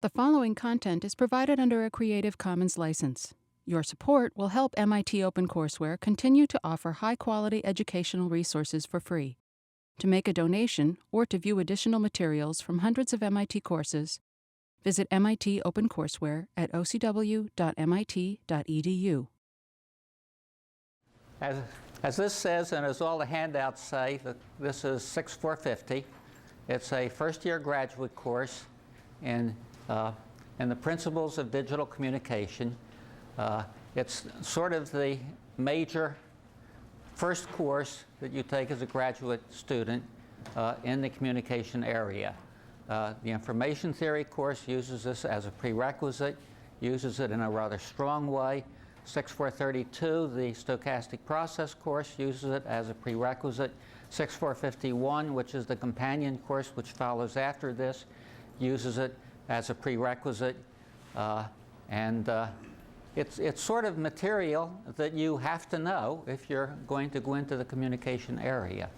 The following content is provided under a Creative Commons license. Your support will help MIT OpenCourseware continue to offer high-quality educational resources for free. To make a donation or to view additional materials from hundreds of MIT courses, visit MIT OpenCourseware at ocw.mit.edu. As this says, and as all the handouts say, that this is 6450. It's a first-year graduate course in the principles of digital communication. It's sort of the major first course that you take as a graduate student in the communication area. The information theory course uses this as a prerequisite, uses it in a rather strong way. 6432, the stochastic process course, uses it as a prerequisite. 6451, which is the companion course which follows after this, uses it as a prerequisite. It's sort of material that you have to know if you're going to go into the communication area.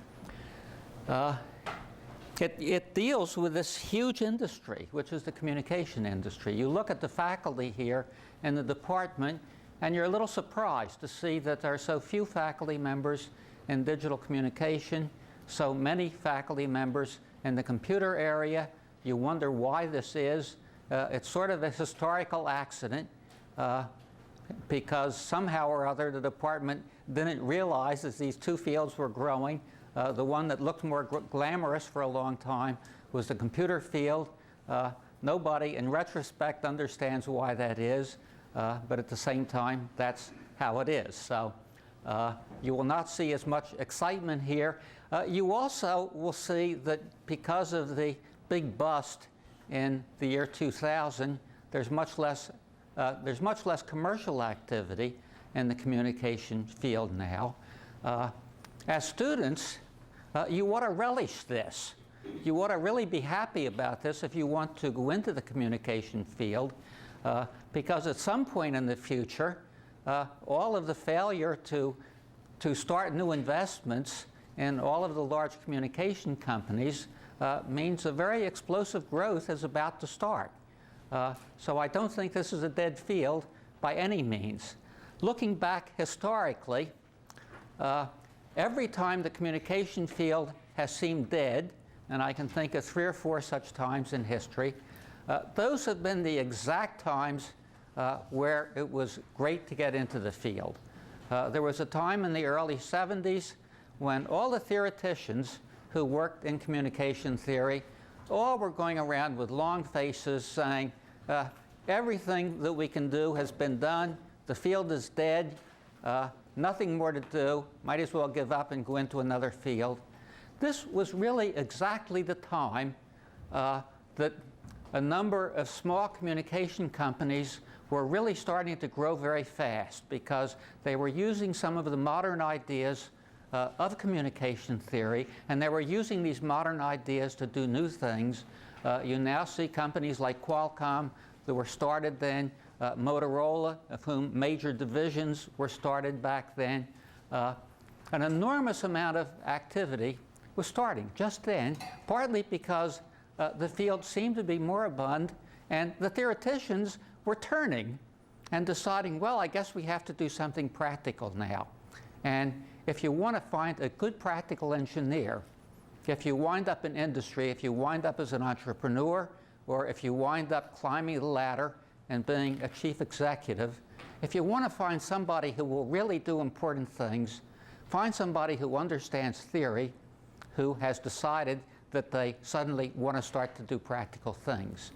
It deals with this huge industry, which is the communication industry. You look at the faculty here in the department, and you're a little surprised to see that there are so few faculty members in digital communication, so many faculty members in the computer area. You wonder why this is. It's sort of a historical accident because somehow or other the department didn't realize that these two fields were growing. The one that looked more glamorous for a long time was the computer field. Nobody, in retrospect, understands why that is. But at the same time, that's how it is. So you will not see as much excitement here. You also will see that because of the big bust in the year 2000, there's much less commercial activity in the communication field now. As students, you ought to relish this. You ought to really be happy about this if you want to go into the communication field. Because at some point in the future, all of the failure to start new investments in all of the large communication companies means a very explosive growth is about to start. So I don't think this is a dead field by any means. Looking back historically, every time the communication field has seemed dead, and I can think of 3 or 4 such times in history, those have been the exact times where it was great to get into the field. There was a time in the early 70s when all the theoreticians who worked in communication theory all were going around with long faces saying, everything that we can do has been done, the field is dead, nothing more to do, might as well give up and go into another field. This was really exactly the time that a number of small communication companies were really starting to grow very fast because they were using some of the modern ideas of communication theory, and they were using these modern ideas to do new things. You now see companies like Qualcomm that were started then, Motorola, of whom major divisions were started back then. An enormous amount of activity was starting just then, partly because the field seemed to be moribund, and the theoreticians were turning and deciding, well, I guess we have to do something practical now. And if you want to find a good practical engineer, if you wind up in industry, if you wind up as an entrepreneur, or if you wind up climbing the ladder and being a chief executive, if you want to find somebody who will really do important things, find somebody who understands theory, who has decided that they suddenly want to start to do practical things.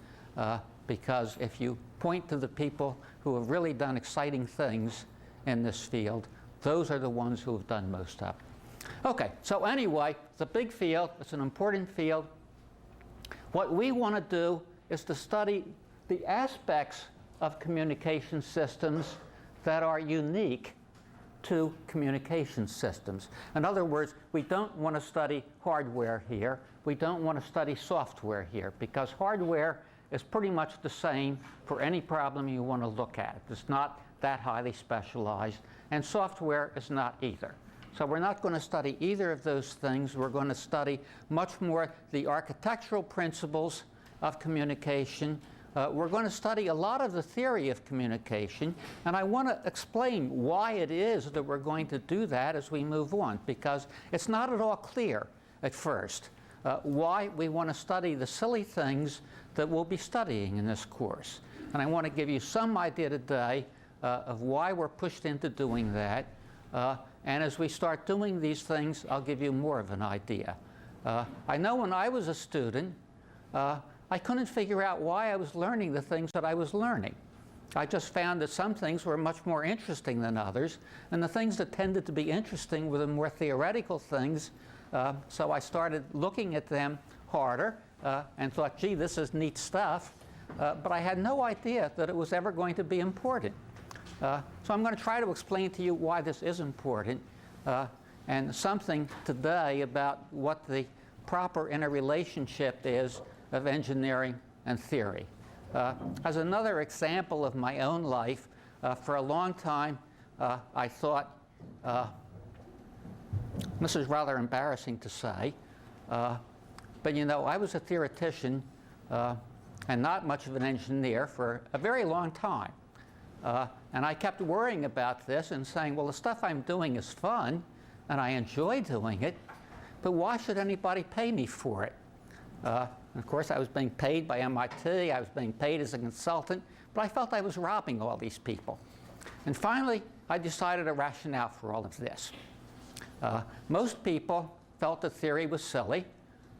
Because if you point to the people who have really done exciting things in this field, those are the ones who have done most of it. Okay, so anyway, it's a big field, it's an important field. What we want to do is to study the aspects of communication systems that are unique to communication systems. In other words, we don't want to study hardware here. We don't want to study software here, because hardware is pretty much the same for any problem you want to look at. It's not that highly specialized, and software is not either. So we're not going to study either of those things. We're going to study much more the architectural principles of communication. we're going to study a lot of the theory of communication, and I want to explain why it is that we're going to do that as we move on, because it's not at all clear at first why we want to study the silly things that we'll be studying in this course. And I want to give you some idea today of why we're pushed into doing that. And as we start doing these things, I'll give you more of an idea. I know when I was a student, I couldn't figure out why I was learning the things that I was learning. I just found that some things were much more interesting than others, and the things that tended to be interesting were the more theoretical things. So I started looking at them harder and thought, gee, this is neat stuff. But I had no idea that it was ever going to be important. So I'm going to try to explain to you why this is important, and something today about what the proper interrelationship is of engineering and theory. As another example of my own life, for a long time I thought, this is rather embarrassing to say, but you know, I was a theoretician and not much of an engineer for a very long time. And I kept worrying about this and saying, well, the stuff I'm doing is fun, and I enjoy doing it, but why should anybody pay me for it? Of course, I was being paid by MIT, I was being paid as a consultant, but I felt I was robbing all these people. And finally, I decided a rationale for all of this. Most people felt the theory was silly,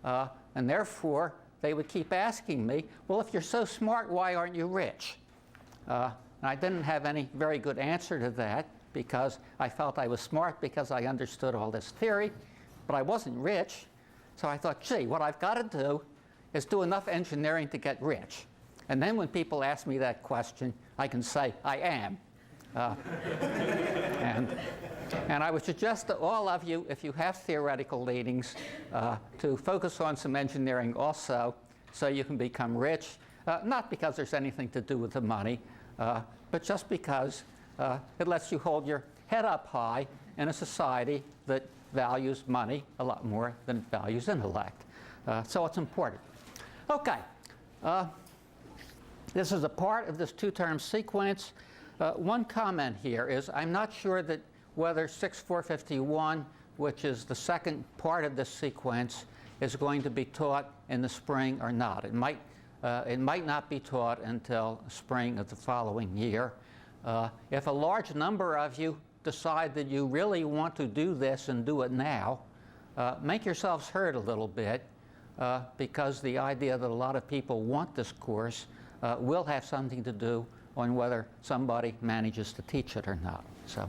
and therefore they would keep asking me, well, if you're so smart, why aren't you rich? And I didn't have any very good answer to that, because I felt I was smart because I understood all this theory, but I wasn't rich. So I thought, gee, what I've got to do is do enough engineering to get rich. And then when people ask me that question, I can say, I am. And I would suggest to all of you, if you have theoretical leanings, to focus on some engineering also, so you can become rich, not because there's anything to do with the money, but just because it lets you hold your head up high in a society that values money a lot more than it values intellect. So it's important. Okay. This is a part of this two-term sequence. One comment here is I'm not sure that whether 6451, which is the second part of this sequence, is going to be taught in the spring or not. It might not be taught until spring of the following year. If a large number of you decide that you really want to do this and do it now, make yourselves heard a little bit, because the idea that a lot of people want this course will have something to do on whether somebody manages to teach it or not. So,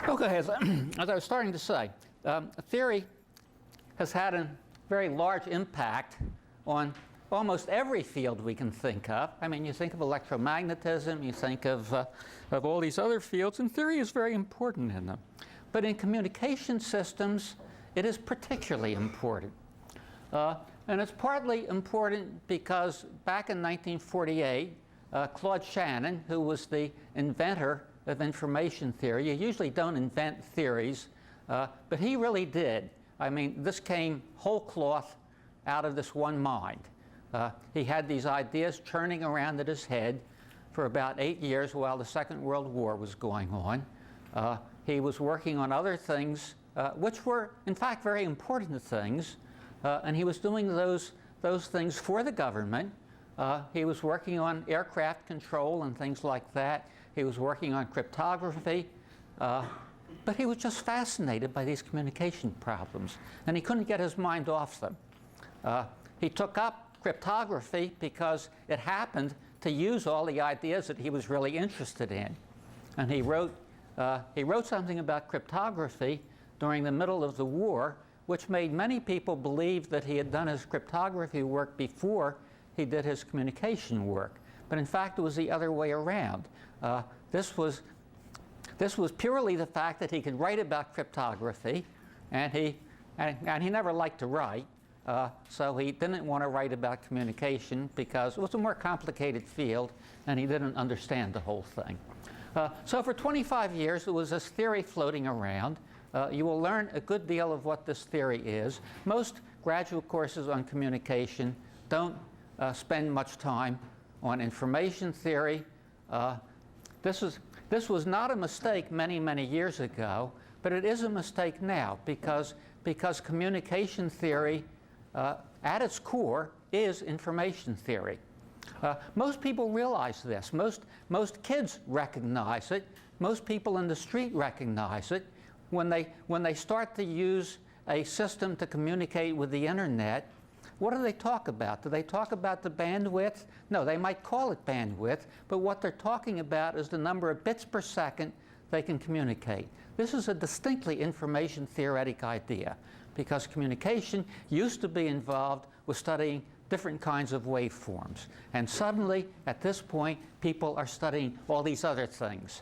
okay, as I was starting to say, theory has had a very large impact on almost every field we can think of. I mean, you think of electromagnetism, you think of all these other fields, and theory is very important in them. But in communication systems, it is particularly important. And it's partly important because back in 1948, Claude Shannon, who was the inventor of information theory, you usually don't invent theories, but he really did. I mean, this came whole cloth out of this one mind. He had these ideas churning around at his head for about 8 years while the Second World War was going on. He was working on other things, which were, in fact, very important things, and he was doing those things for the government. He was working on aircraft control and things like that. He was working on cryptography, but he was just fascinated by these communication problems, and he couldn't get his mind off them. He took up cryptography because it happened to use all the ideas that he was really interested in. And he wrote something about cryptography during the middle of the war, which made many people believe that he had done his cryptography work before he did his communication work. But in fact, it was the other way around. This was purely the fact that he could write about cryptography, and he never liked to write. So he didn't want to write about communication because it was a more complicated field and he didn't understand the whole thing. So for 25 years there was this theory floating around. You will learn a good deal of what this theory is. Most graduate courses on communication don't spend much time on information theory. This was not a mistake many, many years ago, but it is a mistake now because communication theory at its core is information theory. Most people realize this. Most kids recognize it. Most people in the street recognize it. When they start to use a system to communicate with the internet, what do they talk about? Do they talk about the bandwidth? No, they might call it bandwidth, but what they're talking about is the number of bits per second they can communicate. This is a distinctly information theoretic idea because communication used to be involved with studying different kinds of waveforms. And suddenly, at this point, people are studying all these other things.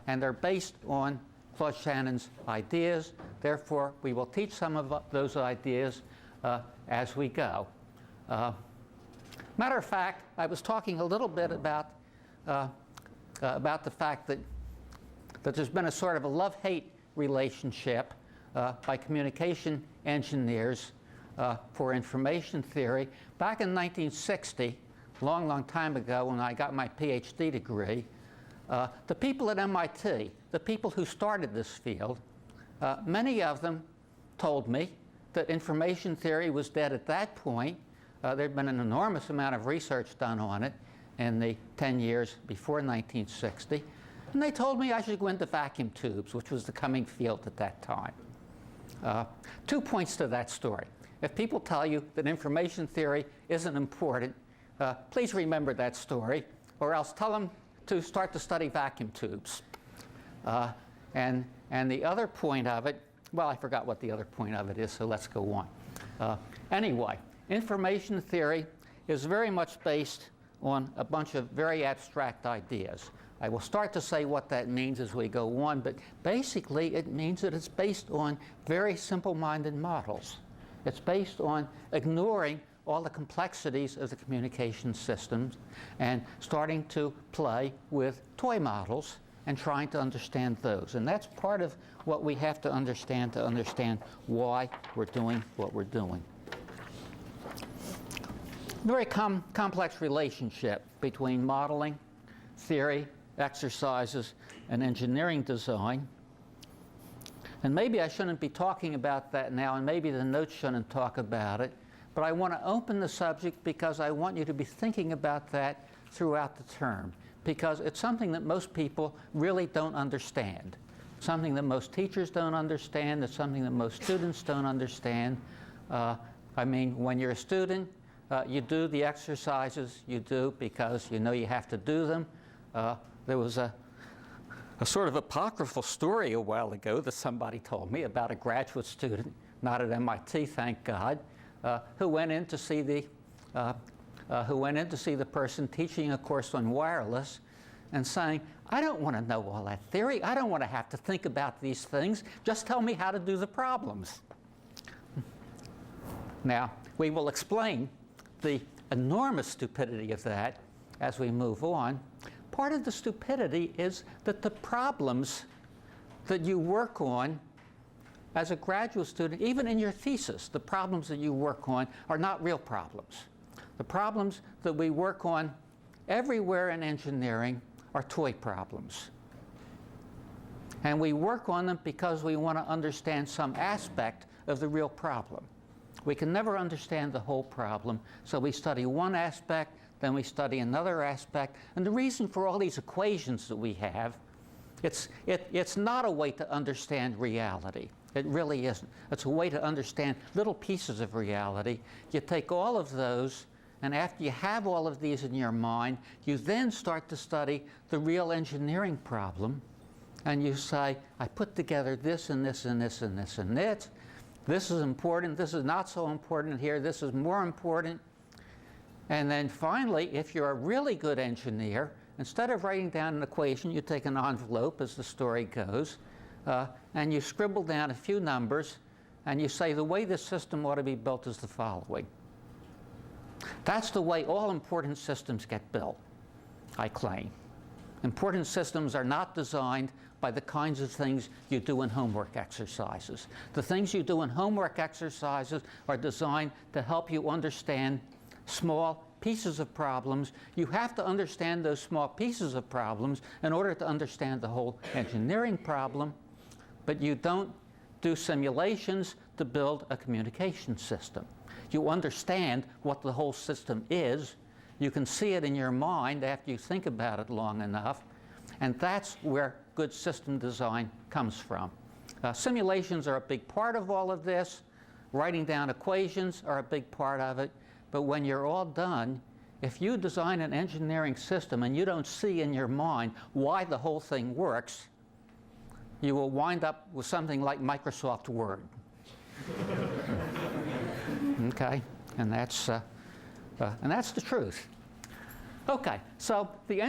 And they're based on Claude Shannon's ideas. Therefore, we will teach some of those ideas as we go. Matter of fact, I was talking a little bit about the fact that there's been a sort of a love-hate relationship by communication engineers for information theory. Back in 1960, long time ago when I got my PhD degree, the people at MIT, the people who started this field, many of them told me that information theory was dead at that point. There'd been an enormous amount of research done on it in the 10 years before 1960. And they told me I should go into vacuum tubes, which was the coming field at that time. 2 points to that story. If people tell you that information theory isn't important, please remember that story, or else tell them to start to study vacuum tubes. And the other point of it, well, I forgot what the other point of it is, so let's go on. Anyway, information theory is very much based on a bunch of very abstract ideas. I will start to say what that means as we go on, but basically it means that it's based on very simple-minded models. It's based on ignoring all the complexities of the communication systems and starting to play with toy models and trying to understand those. And that's part of what we have to understand why we're doing what we're doing. Very complex relationship between modeling, theory, exercises, and engineering design. And maybe I shouldn't be talking about that now, and maybe the notes shouldn't talk about it, but I want to open the subject because I want you to be thinking about that throughout the term, because it's something that most people really don't understand, something that most teachers don't understand, it's something that most students don't understand. I mean, when you're a student, you do the exercises you do because you know you have to do them. There was a sort of apocryphal story a while ago that somebody told me about a graduate student, not at MIT, thank God, who went in to see the person teaching a course on wireless and saying, I don't want to know all that theory. I don't want to have to think about these things. Just tell me how to do the problems. Now, we will explain the enormous stupidity of that as we move on. Part of the stupidity is that the problems that you work on as a graduate student, even in your thesis, the problems that you work on are not real problems. The problems that we work on everywhere in engineering are toy problems. And we work on them because we want to understand some aspect of the real problem. We can never understand the whole problem, so we study one aspect, then we study another aspect. And the reason for all these equations that we have, it's not a way to understand reality. It really isn't. It's a way to understand little pieces of reality. You take all of those, and after you have all of these in your mind, you then start to study the real engineering problem. And you say, I put together this and this and this and this and this. This is important. This is not so important here. This is more important. And then finally, if you're a really good engineer, instead of writing down an equation, you take an envelope, as the story goes, and you scribble down a few numbers, and you say the way this system ought to be built is the following. That's the way all important systems get built, I claim. Important systems are not designed by the kinds of things you do in homework exercises. The things you do in homework exercises are designed to help you understand small pieces of problems. You have to understand those small pieces of problems in order to understand the whole engineering problem, but you don't do simulations to build a communication system. You understand what the whole system is. You can see it in your mind after you think about it long enough, and that's where good system design comes from. Simulations are a big part of all of this. Writing down equations are a big part of it. But when you're all done, if you design an engineering system and you don't see in your mind why the whole thing works, you will wind up with something like Microsoft Word. Okay, and that's the truth. Okay, so the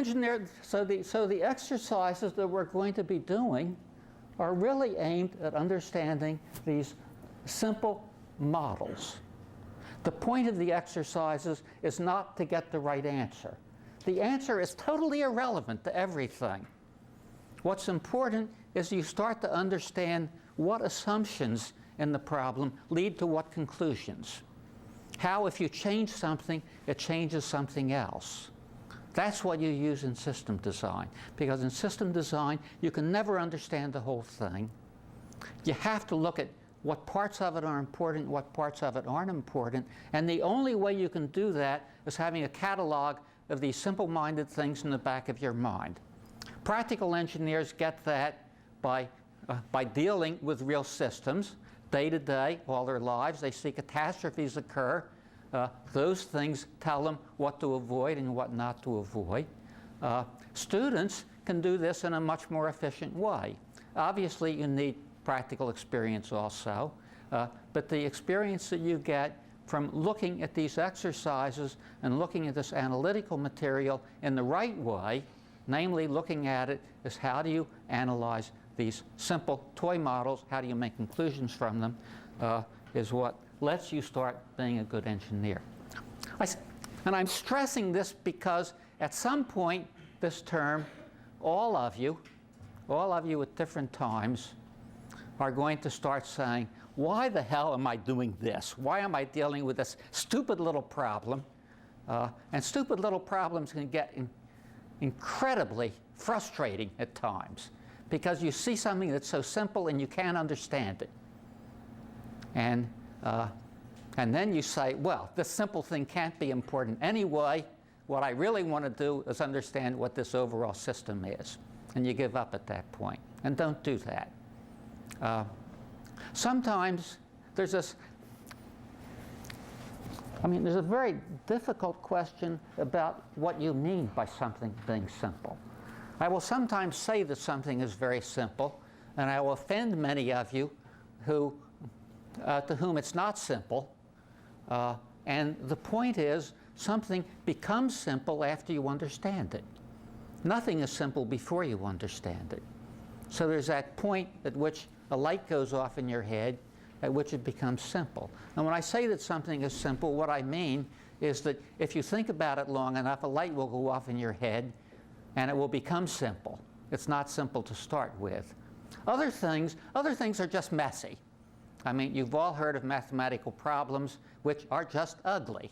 exercises that we're going to be doing are really aimed at understanding these simple models. The point of the exercises is not to get the right answer. The answer is totally irrelevant to everything. What's important is you start to understand what assumptions in the problem lead to what conclusions. How, if you change something, it changes something else. That's what you use in system design, because in system design, you can never understand the whole thing. You have to look at what parts of it are important, what parts of it aren't important, and the only way you can do that is having a catalog of these simple-minded things in the back of your mind. Practical engineers get that by dealing with real systems. Day to day, all their lives, they see catastrophes occur. Those things tell them what to avoid and what not to avoid. Students can do this in a much more efficient way. Obviously, you need practical experience also, but the experience that you get from looking at these exercises and looking at this analytical material in the right way, namely looking at it as how do you analyze these simple toy models, how do you make conclusions from them, is what lets you start being a good engineer. And I'm stressing this because at some point this term, all of you at different times are going to start saying, why the hell am I doing this? Why am I dealing with this stupid little problem? And stupid little problems can get incredibly frustrating at times because you see something that's so simple and you can't understand it. And then you say, well, this simple thing can't be important anyway. What I really want to do is understand what this overall system is. And you give up at that point. And don't do that. Sometimes there's a very difficult question about what you mean by something being simple. I will sometimes say that something is very simple, and I will offend many of you to whom it's not simple. And the point is, something becomes simple after you understand it. Nothing is simple before you understand it. So there's that point at which a light goes off in your head at which it becomes simple. And when I say that something is simple, what I mean is that if you think about it long enough, a light will go off in your head and it will become simple. It's not simple to start with. Other things are just messy. I mean, you've all heard of mathematical problems which are just ugly.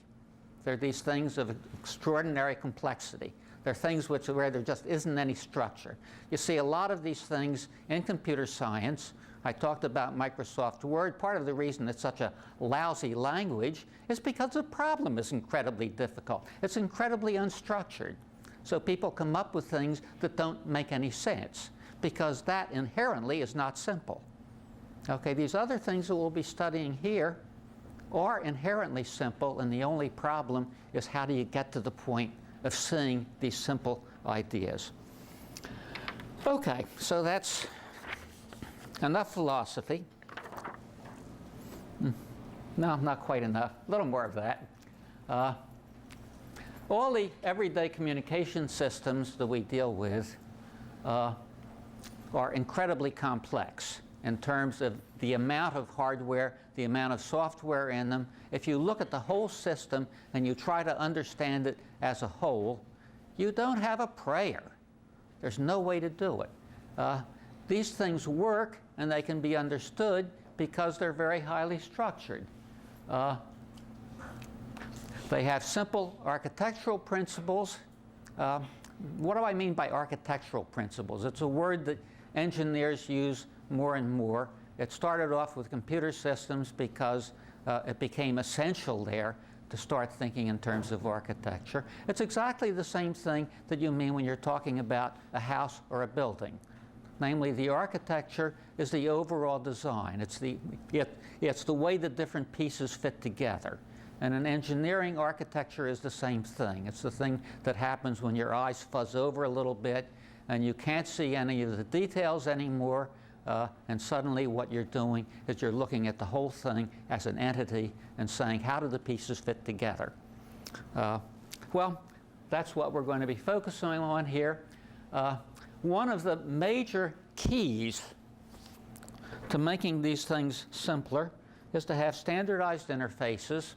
They're these things of extraordinary complexity. They're things where there just isn't any structure. You see a lot of these things in computer science. I talked about Microsoft Word. Part of the reason it's such a lousy language is because the problem is incredibly difficult. It's incredibly unstructured. So people come up with things that don't make any sense because that inherently is not simple. Okay, these other things that we'll be studying here are inherently simple, and the only problem is how do you get to the point of seeing these simple ideas. Okay, so that's enough philosophy. No, not quite enough. A little more of that. All the everyday communication systems that we deal with are incredibly complex in terms of the amount of hardware, the amount of software in them. If you look at the whole system and you try to understand it as a whole, you don't have a prayer. There's no way to do it. these things work and they can be understood because they're very highly structured. They have simple architectural principles. What do I mean by architectural principles? It's a word that engineers use more and more. It started off with computer systems because it became essential there to start thinking in terms of architecture. It's exactly the same thing that you mean when you're talking about a house or a building. Namely, the architecture is the overall design. It's the way the different pieces fit together. And in engineering, architecture is the same thing. It's the thing that happens when your eyes fuzz over a little bit and you can't see any of the details anymore, and suddenly what you're doing is you're looking at the whole thing as an entity and saying, how do the pieces fit together? Well, that's what we're going to be focusing on here. One of the major keys to making these things simpler is to have standardized interfaces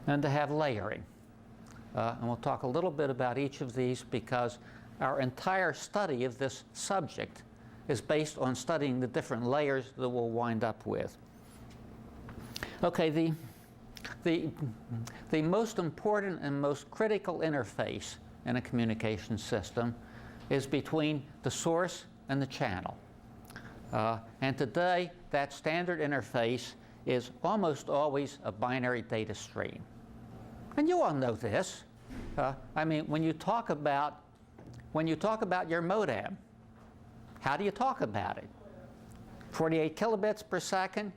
and to have layering. And we'll talk a little bit about each of these because our entire study of this subject is based on studying the different layers that we'll wind up with. Okay, the most important and most critical interface in a communication system is between the source and the channel. And today, that standard interface is almost always a binary data stream. And you all know this. I mean, when you talk about your modem, how do you talk about it? 48 kilobits per second,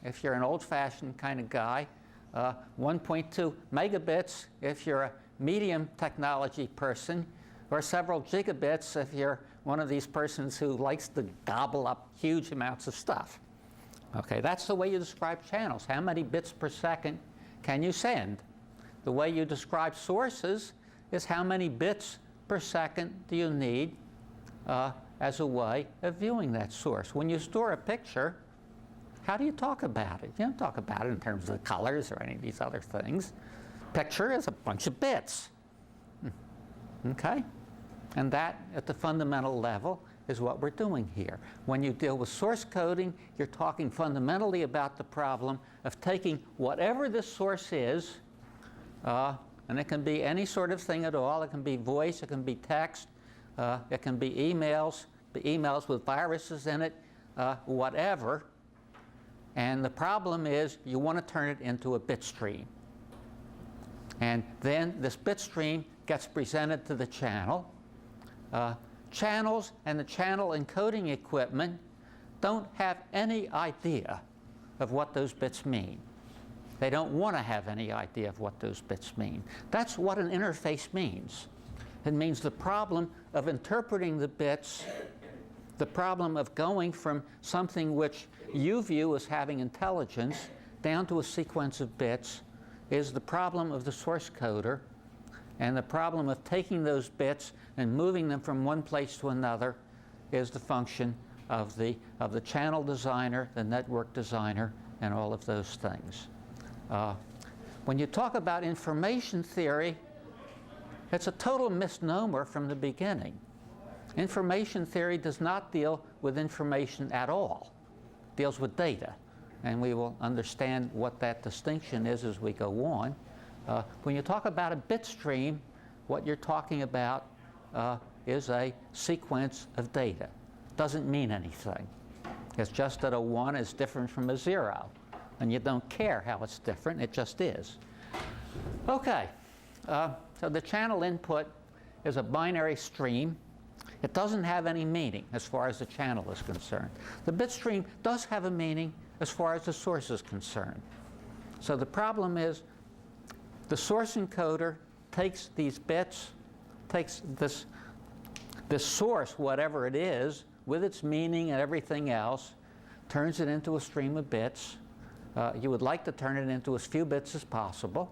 if you're an old-fashioned kind of guy. 1.2 megabits if you're a medium technology person, or several gigabits if you're one of these persons who likes to gobble up huge amounts of stuff. Okay, that's the way you describe channels. How many bits per second can you send? The way you describe sources is how many bits per second do you need as a way of viewing that source. When you store a picture, how do you talk about it? You don't talk about it in terms of the colors or any of these other things. Picture is a bunch of bits. Okay? And that, at the fundamental level, is what we're doing here. When you deal with source coding, you're talking fundamentally about the problem of taking whatever the source is, and it can be any sort of thing at all. It can be voice, it can be text, it can be emails with viruses in it, whatever. And the problem is you want to turn it into a bit stream. And then this bit stream gets presented to the channel. Channels and the channel encoding equipment don't have any idea of what those bits mean. They don't want to have any idea of what those bits mean. That's what an interface means. It means the problem of interpreting the bits, the problem of going from something which you view as having intelligence down to a sequence of bits is the problem of the source coder, and the problem of taking those bits and moving them from one place to another is the function of the channel designer, the network designer, and all of those things. When you talk about information theory, it's a total misnomer from the beginning. Information theory does not deal with information at all. It deals with data. And we will understand what that distinction is as we go on. When you talk about a bit stream, what you're talking about is a sequence of data. Doesn't mean anything. It's just that a 1 is different from a 0. And you don't care how it's different, it just is. Okay, so the channel input is a binary stream. It doesn't have any meaning as far as the channel is concerned. The bit stream does have a meaning as far as the source is concerned. So the problem is the source encoder takes these bits, takes this source, whatever it is, with its meaning and everything else, turns it into a stream of bits. You would like to turn it into as few bits as possible.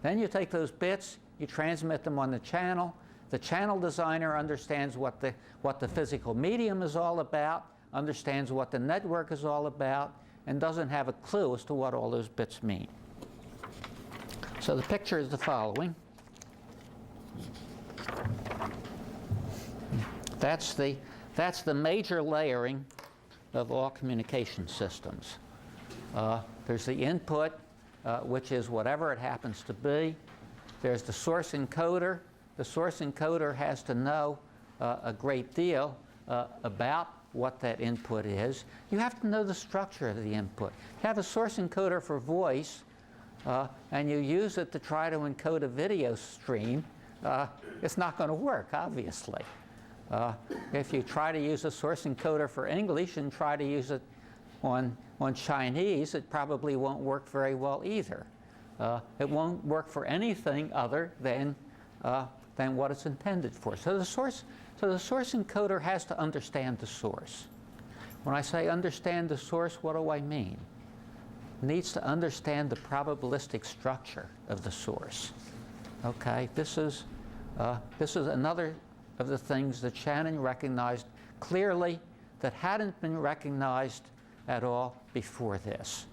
Then you take those bits, you transmit them on the channel. The channel designer understands what the physical medium is all about, understands what the network is all about, and doesn't have a clue as to what all those bits mean. So the picture is the following. That's That's the major layering of all communication systems. There's the input, which is whatever it happens to be. There's the source encoder. The source encoder has to know a great deal about what that input is. You have to know the structure of the input. You have a source encoder for voice, and you use it to try to encode a video stream. It's not going to work, obviously. If you try to use a source encoder for English and try to use it on Chinese, it probably won't work very well either. It won't work for anything other than what it's intended for. So the source encoder has to understand the source. When I say understand the source, what do I mean? It needs to understand the probabilistic structure of the source. Okay, this is another of the things that Shannon recognized clearly that hadn't been recognized at all before this.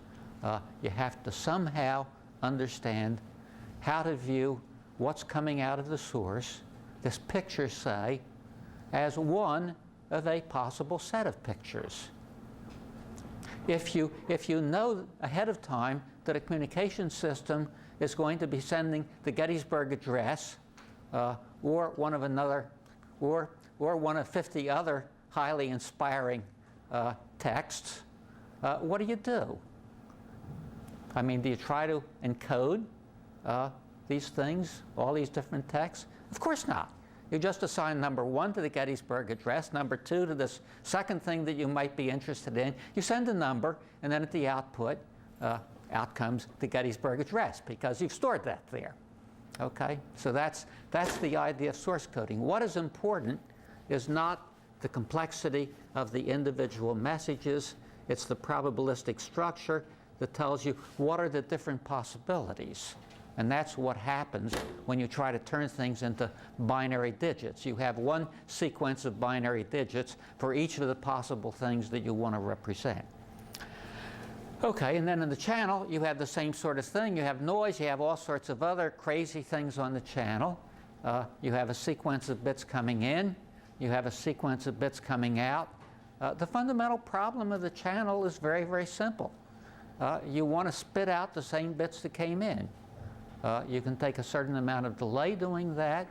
You have to somehow understand how to view what's coming out of the source, this picture, say, as one of a possible set of pictures. If you know ahead of time that a communication system is going to be sending the Gettysburg Address or one of 50 other highly inspiring texts, what do? I mean, do you try to encode these things, all these different texts? Of course not. You just assign number 1 to the Gettysburg Address, number 2 to this second thing that you might be interested in. You send a number, and then at the output, out comes the Gettysburg Address, because you've stored that there. Okay? So that's the idea of source coding. What is important is not the complexity of the individual messages. It's the probabilistic structure that tells you what are the different possibilities. And that's what happens when you try to turn things into binary digits. You have one sequence of binary digits for each of the possible things that you want to represent. Okay, and then in the channel, you have the same sort of thing. You have noise, you have all sorts of other crazy things on the channel. You have a sequence of bits coming in. You have a sequence of bits coming out. The fundamental problem of the channel is very, very simple. You want to spit out the same bits that came in. You can take a certain amount of delay doing that,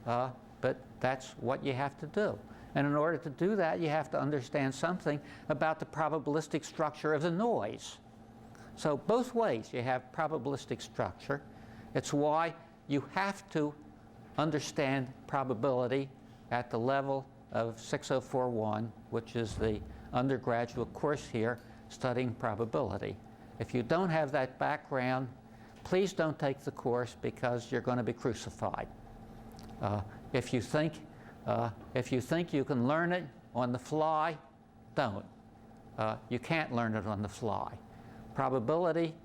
but that's what you have to do. And in order to do that, you have to understand something about the probabilistic structure of the noise. So both ways you have probabilistic structure. It's why you have to understand probability at the level of 6041, which is the undergraduate course here studying probability. If you don't have that background, please don't take the course, because you're going to be crucified. If you think you can learn it on the fly, don't. You can't learn it on the fly. Probability,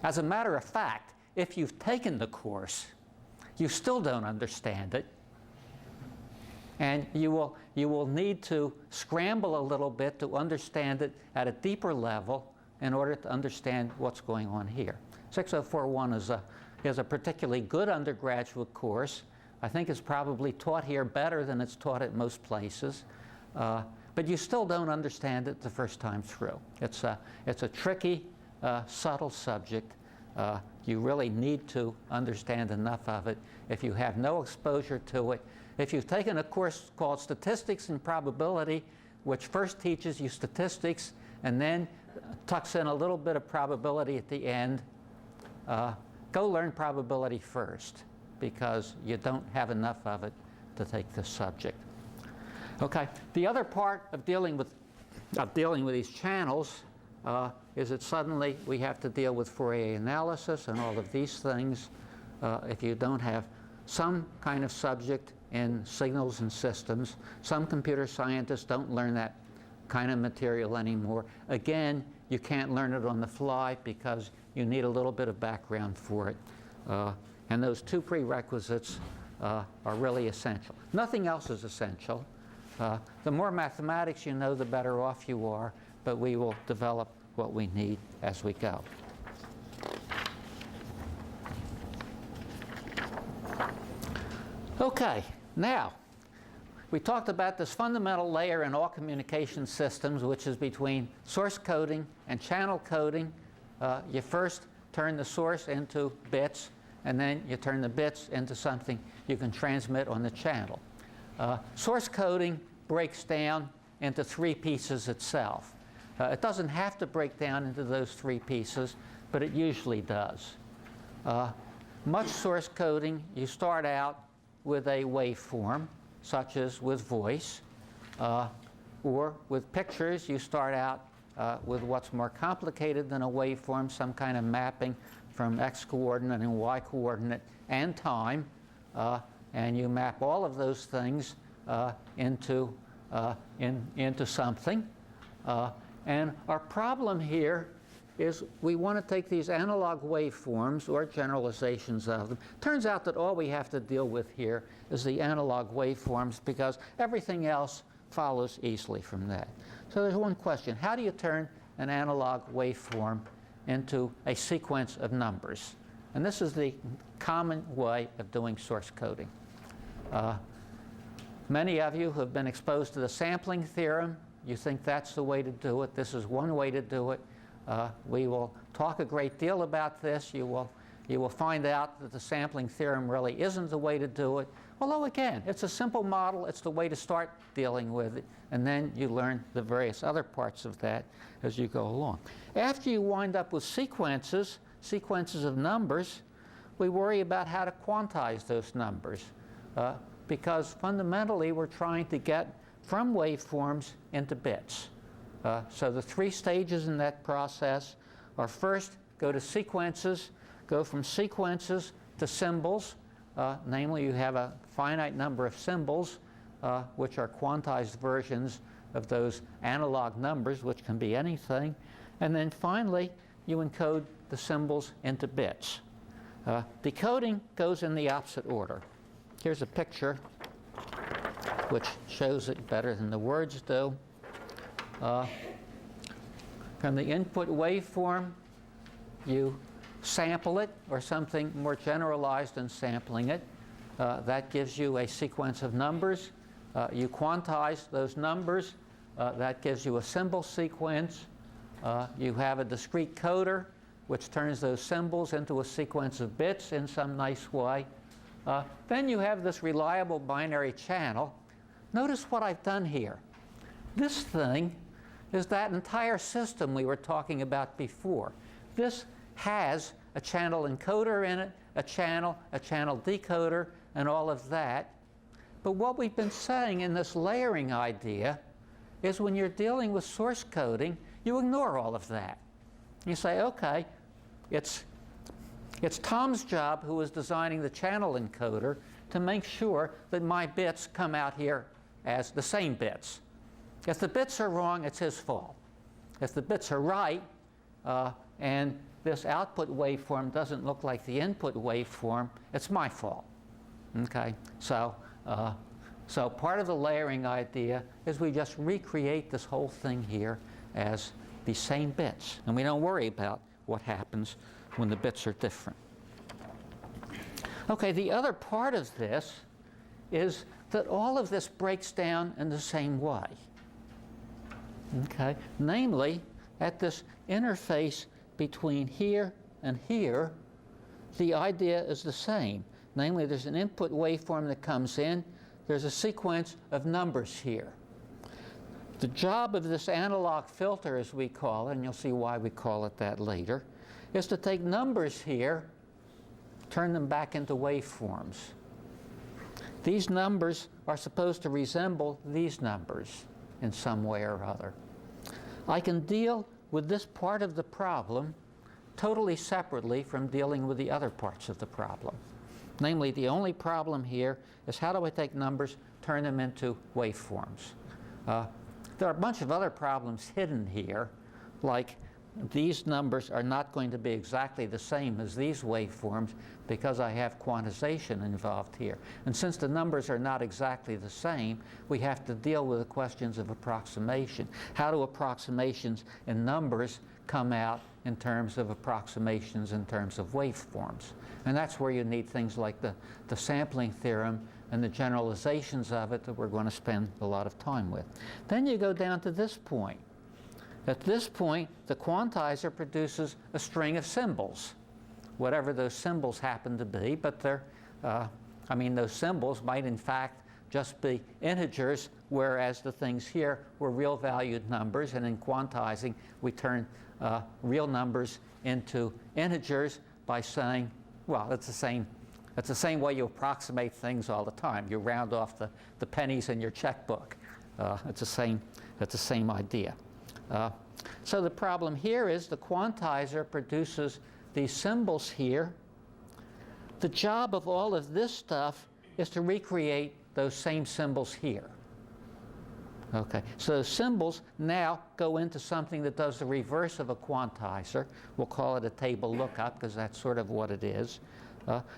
as a matter of fact, if you've taken the course, you still don't understand it, and you will need to scramble a little bit to understand it at a deeper level in order to understand what's going on here. 6041 is a particularly good undergraduate course. I think it's probably taught here better than it's taught at most places. But you still don't understand it the first time through. It's a tricky, subtle subject. You really need to understand enough of it. If you have no exposure to it, if you've taken a course called Statistics and Probability, which first teaches you statistics and then tucks in a little bit of probability at the end, go learn probability first, because you don't have enough of it to take this subject. Okay, the other part of dealing with these channels is that suddenly we have to deal with Fourier analysis and all of these things. If you don't have some kind of subject in signals and systems, some computer scientists don't learn that kind of material anymore. Again, you can't learn it on the fly, because you need a little bit of background for it. And those two prerequisites are really essential. Nothing else is essential. The more mathematics you know, the better off you are, but we will develop what we need as we go. Okay, now, We talked about this fundamental layer in all communication systems, which is between source coding and channel coding. You first turn the source into bits, and then you turn the bits into something you can transmit on the channel. Source coding breaks down into 3 pieces itself. It doesn't have to break down into those 3 pieces, but it usually does. Much source coding, you start out with a waveform, such as with voice, or with pictures, you start out with what's more complicated than a waveform, some kind of mapping from x coordinate and y coordinate and time, and you map all of those things into something. And our problem here is we want to take these analog waveforms or generalizations of them. Turns out that all we have to deal with here is the analog waveforms, because everything else follows easily from that. So there's one question: how do you turn an analog waveform into a sequence of numbers? And this is the common way of doing source coding. Many of you have been exposed to the sampling theorem. You think that's the way to do it. This is one way to do it. We will talk a great deal about this. You will find out that the sampling theorem really isn't the way to do it. Although, again, it's a simple model. It's the way to start dealing with it. And then you learn the various other parts of that as you go along. After you wind up with sequences of numbers, we worry about how to quantize those numbers. Because fundamentally, we're trying to get from waveforms into bits. So the 3 stages in that process are: first, go to sequences, go from sequences to symbols. Namely, you have a finite number of symbols, which are quantized versions of those analog numbers, which can be anything. And then finally, you encode the symbols into bits. Decoding goes in the opposite order. Here's a picture which shows it better than the words do. From the input waveform, you sample it, or something more generalized than sampling it. That gives you a sequence of numbers. You quantize those numbers. That gives you a symbol sequence. You have a discrete coder, which turns those symbols into a sequence of bits in some nice way. Then you have this reliable binary channel. Notice what I've done here. This thing is that entire system we were talking about before. This has a channel encoder in it, a channel decoder, and all of that. But what we've been saying in this layering idea is when you're dealing with source coding, you ignore all of that. You say, okay, it's Tom's job, who is designing the channel encoder, to make sure that my bits come out here as the same bits. If the bits are wrong, it's his fault. If the bits are right, and this output waveform doesn't look like the input waveform, it's my fault. Okay? So part of the layering idea is we just recreate this whole thing here as the same bits, and we don't worry about what happens when the bits are different. Okay, the other part of this is that all of this breaks down in the same way. Okay? Namely, at this interface between here and here, the idea is the same. Namely, there's an input waveform that comes in. There's a sequence of numbers here. The job of this analog filter, as we call it, and you'll see why we call it that later, is to take numbers here, turn them back into waveforms. These numbers are supposed to resemble these numbers in some way or other. I can deal with this part of the problem totally separately from dealing with the other parts of the problem. Namely, the only problem here is how do I take numbers, turn them into waveforms. There are a bunch of other problems hidden here, like these numbers are not going to be exactly the same as these waveforms because I have quantization involved here. And since the numbers are not exactly the same, we have to deal with the questions of approximation. How do approximations in numbers come out in terms of approximations, in terms of waveforms. And that's where you need things like the sampling theorem and the generalizations of it that we're going to spend a lot of time with. Then you go down to this point. At this point, the quantizer produces a string of symbols, whatever those symbols happen to be, but they're, I mean, those symbols might in fact just be integers, whereas the things here were real valued numbers, and in quantizing we turn real numbers into integers by saying, well, it's the same way you approximate things all the time. You round off the pennies in your checkbook. It's the same idea. So the problem here is the quantizer produces these symbols here. The job of all of this stuff is to recreate those same symbols here. Okay, so those symbols now go into something that does the reverse of a quantizer. We'll call it a table lookup because that's sort of what it is.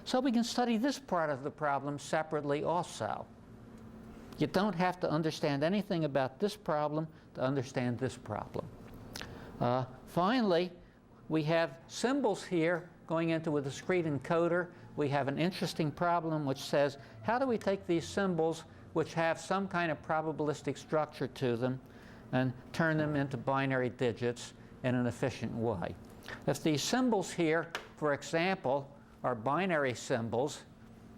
So we can study this part of the problem separately also. You don't have to understand anything about this problem to understand this problem. Finally, we have symbols here going into a discrete encoder. We have an interesting problem which says, how do we take these symbols which have some kind of probabilistic structure to them and turn them into binary digits in an efficient way? If these symbols here, for example, are binary symbols,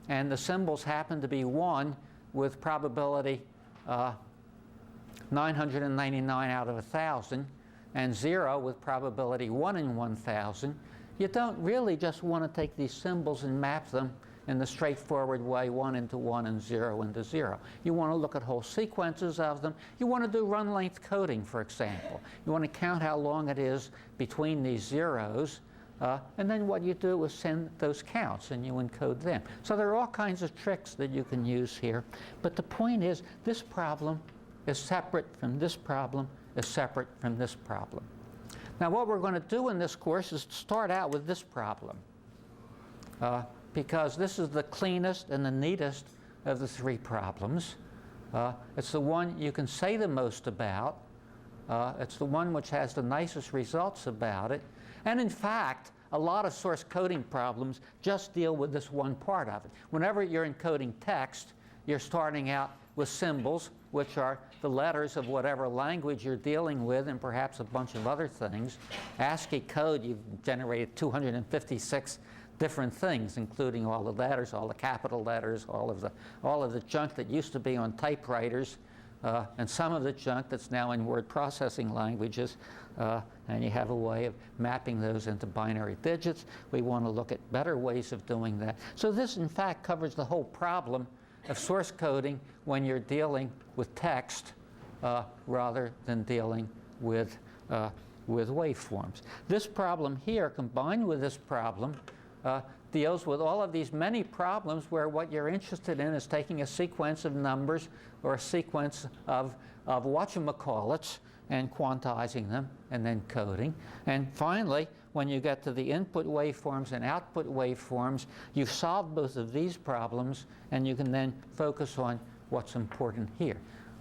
and the symbols happen to be 1 with probability 999 out of 1,000, and 0 with probability 1 in 1,000, you don't really just want to take these symbols and map them in the straightforward way, 1 into 1 and 0 into 0. You want to look at whole sequences of them. You want to do run length coding, for example. You want to count how long it is between these zeros, and then what you do is send those counts and you encode them. So there are all kinds of tricks that you can use here. But the point is, this problem is separate from this problem, is separate from this problem. Now what we're going to do in this course is start out with this problem, because this is the cleanest and the neatest of the 3 problems. It's the one you can say the most about. It's the one which has the nicest results about it. And in fact, a lot of source coding problems just deal with this one part of it. Whenever you're encoding text, you're starting out with symbols, which are the letters of whatever language you're dealing with, and perhaps a bunch of other things. ASCII code, you've generated 256 different things, including all the letters, all the capital letters, all of the junk that used to be on typewriters, and some of the junk that's now in word processing languages. And you have a way of mapping those into binary digits. We want to look at better ways of doing that. So this, in fact, covers the whole problem of source coding when you're dealing with text rather than dealing with waveforms. This problem here, combined with this problem, deals with all of these many problems where what you're interested in is taking a sequence of numbers or a sequence of whatchamacallits and quantizing them and then coding. And finally, when you get to the input waveforms and output waveforms, you've solved both of these problems, and you can then focus on what's important here.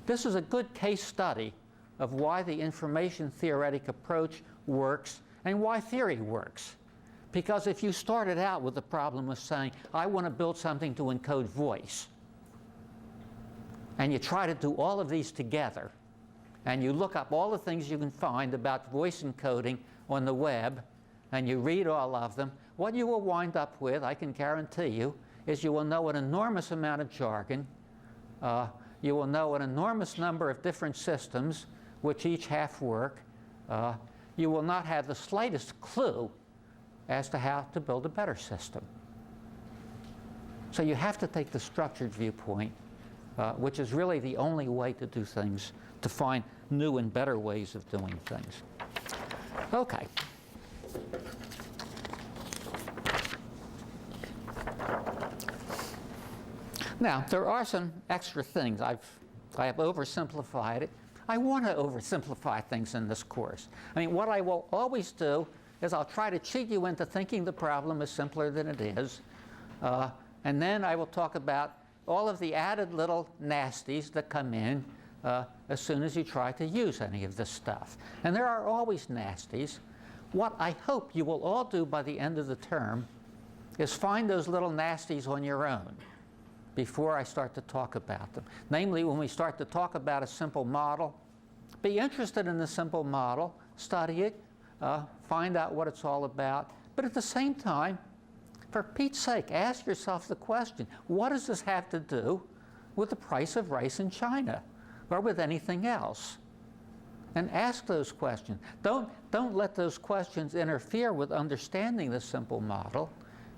This is a good case study of why the information theoretic approach works and why theory works. Because if you started out with the problem of saying, I want to build something to encode voice, and you try to do all of these together, and you look up all the things you can find about voice encoding on the web, and you read all of them, what you will wind up with, I can guarantee you, is you will know an enormous amount of jargon. You will know an enormous number of different systems, which each half work. You will not have the slightest clue as to how to build a better system. So you have to take the structured viewpoint, which is really the only way to do things, to find new and better ways of doing things. Okay. Now, there are some extra things. I have oversimplified it. I want to oversimplify things in this course. I mean, what I will always do is I'll try to cheat you into thinking the problem is simpler than it is. And then I will talk about all of the added little nasties that come in as soon as you try to use any of this stuff. And there are always nasties. what I hope you will all do by the end of the term is find those little nasties on your own before I start to talk about them. Namely, when we start to talk about a simple model, be interested in the simple model, study it, find out what it's all about, but at the same time, for Pete's sake, ask yourself the question, what does this have to do with the price of rice in China or with anything else? And ask those questions. Don't let those questions interfere with understanding the simple model,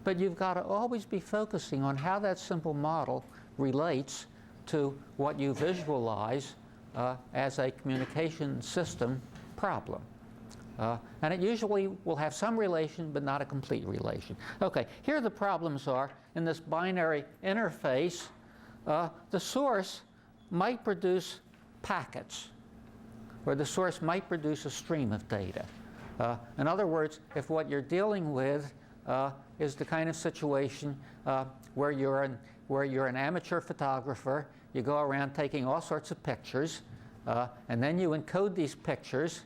but you've got to always be focusing on how that simple model relates to what you visualize as a communication system problem. And it usually will have some relation, but not a complete relation. Okay, here the problems are in this binary interface. The source might produce packets, or the source might produce a stream of data. In other words, if what you're dealing with is the kind of situation where you're an amateur photographer, you go around taking all sorts of pictures, and then you encode these pictures.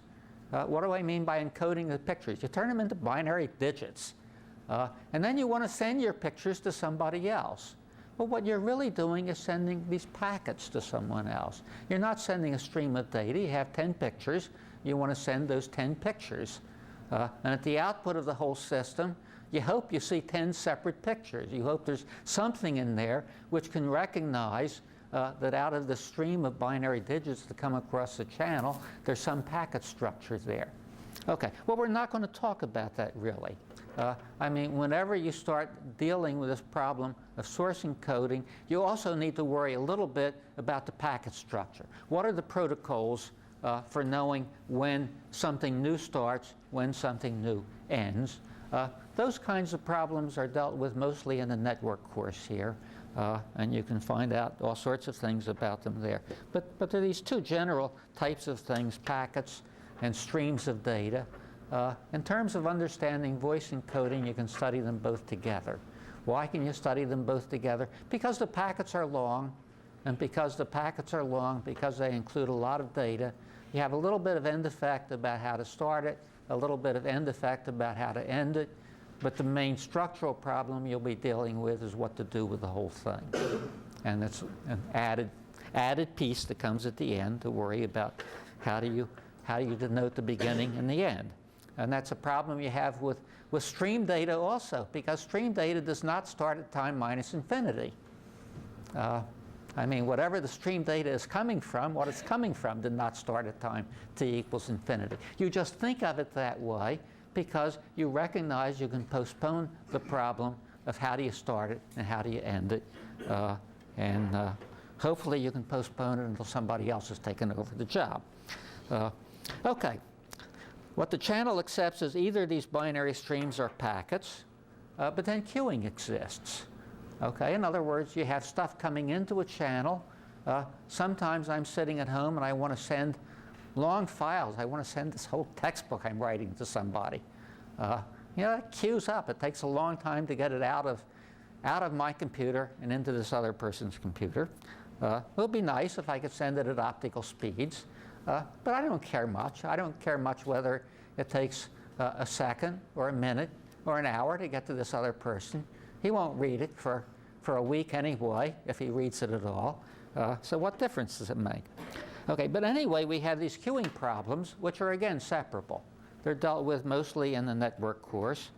What do I mean by encoding the pictures? You turn them into binary digits. And then you want to send your pictures to somebody else. Well, what you're really doing is sending these packets to someone else. You're not sending a stream of data. You have 10 pictures. You want to send those 10 pictures. And at the output of the whole system, you hope you see 10 separate pictures. You hope there's something in there which can recognize that out of the stream of binary digits that come across the channel, there's some packet structure there. Okay, well, we're not going to talk about that really. I mean, whenever you start dealing with this problem of source encoding, you also need to worry a little bit about the packet structure. What are the protocols for knowing when something new starts, when something new ends? Those kinds of problems are dealt with mostly in the network course here. And you can find out all sorts of things about them there. But there are these two general types of things, packets and streams of data. In terms of understanding voice encoding, you can study them both together. Why can you study them both together? Because the packets are long, and because the packets are long, because they include a lot of data, you have a little bit of end effect about how to start it, a little bit of end effect about how to end it. But the main structural problem you'll be dealing with is what to do with the whole thing. And it's an added piece that comes at the end to worry about how do you denote the beginning and the end. And that's a problem you have with stream data also, because stream data does not start at time minus infinity. I mean, whatever the stream data is coming from, what it's coming from did not start at time t equals infinity. You just think of it that way because you recognize you can postpone the problem of how do you start it and how do you end it. And hopefully you can postpone it until somebody else has taken over the job. Okay. What the channel accepts is either these binary streams or packets, but then queuing exists. Okay? In other words, you have stuff coming into a channel. Sometimes I'm sitting at home and I want to send long files. I want to send this whole textbook I'm writing to somebody. You know, it queues up. It takes a long time to get it out of my computer and into this other person's computer. It would be nice if I could send it at optical speeds, but I don't care much. I don't care much whether it takes a second or a minute or an hour to get to this other person. He won't read it for a week anyway, if he reads it at all. So what difference does it make? Okay, but anyway, we have these queuing problems, which are, again, separable. They're dealt with mostly in the network course.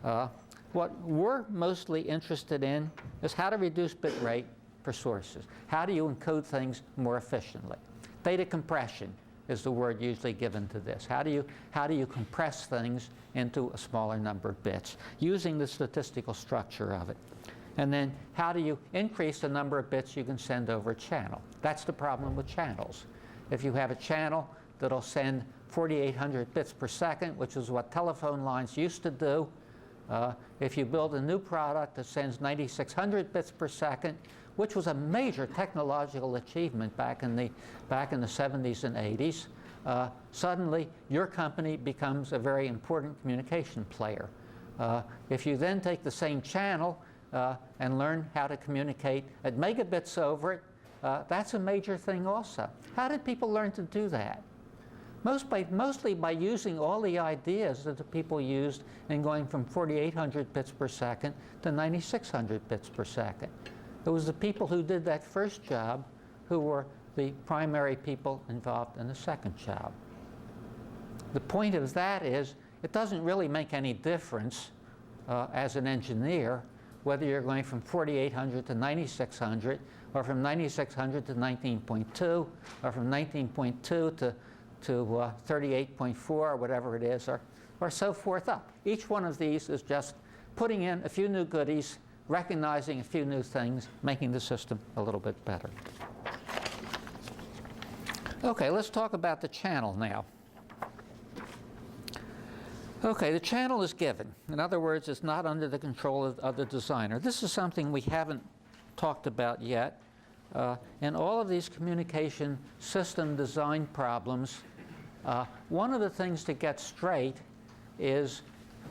What we're mostly interested in is how to reduce bit rate for sources. How do you encode things more efficiently? Data compression is the word usually given to this. How do you compress things into a smaller number of bits using the statistical structure of it? And then how do you increase the number of bits you can send over a channel? That's the problem with channels. If you have a channel that'll send 4,800 bits per second, which is what telephone lines used to do, if you build a new product that sends 9,600 bits per second, which was a major technological achievement back in the 70s and 80s, suddenly your company becomes a very important communication player. If you then take the same channel and learn how to communicate at megabits over it, that's a major thing also. How did people learn to do that? mostly by using all the ideas that the people used in going from 4,800 bits per second to 9,600 bits per second. It was the people who did that first job who were the primary people involved in the second job. The point of that is it doesn't really make any difference as an engineer whether you're going from 4,800 to 9,600 or from 9,600 to 19.2 or from 19.2 to 38.4 or whatever it is, or so forth up. Each one of these is just putting in a few new goodies, recognizing a few new things, making the system a little bit better. Okay, let's talk about the channel now. Okay, the channel is given. In other words, it's not under the control of the designer. This is something we haven't talked about yet. In all of these communication system design problems, one of the things to get straight is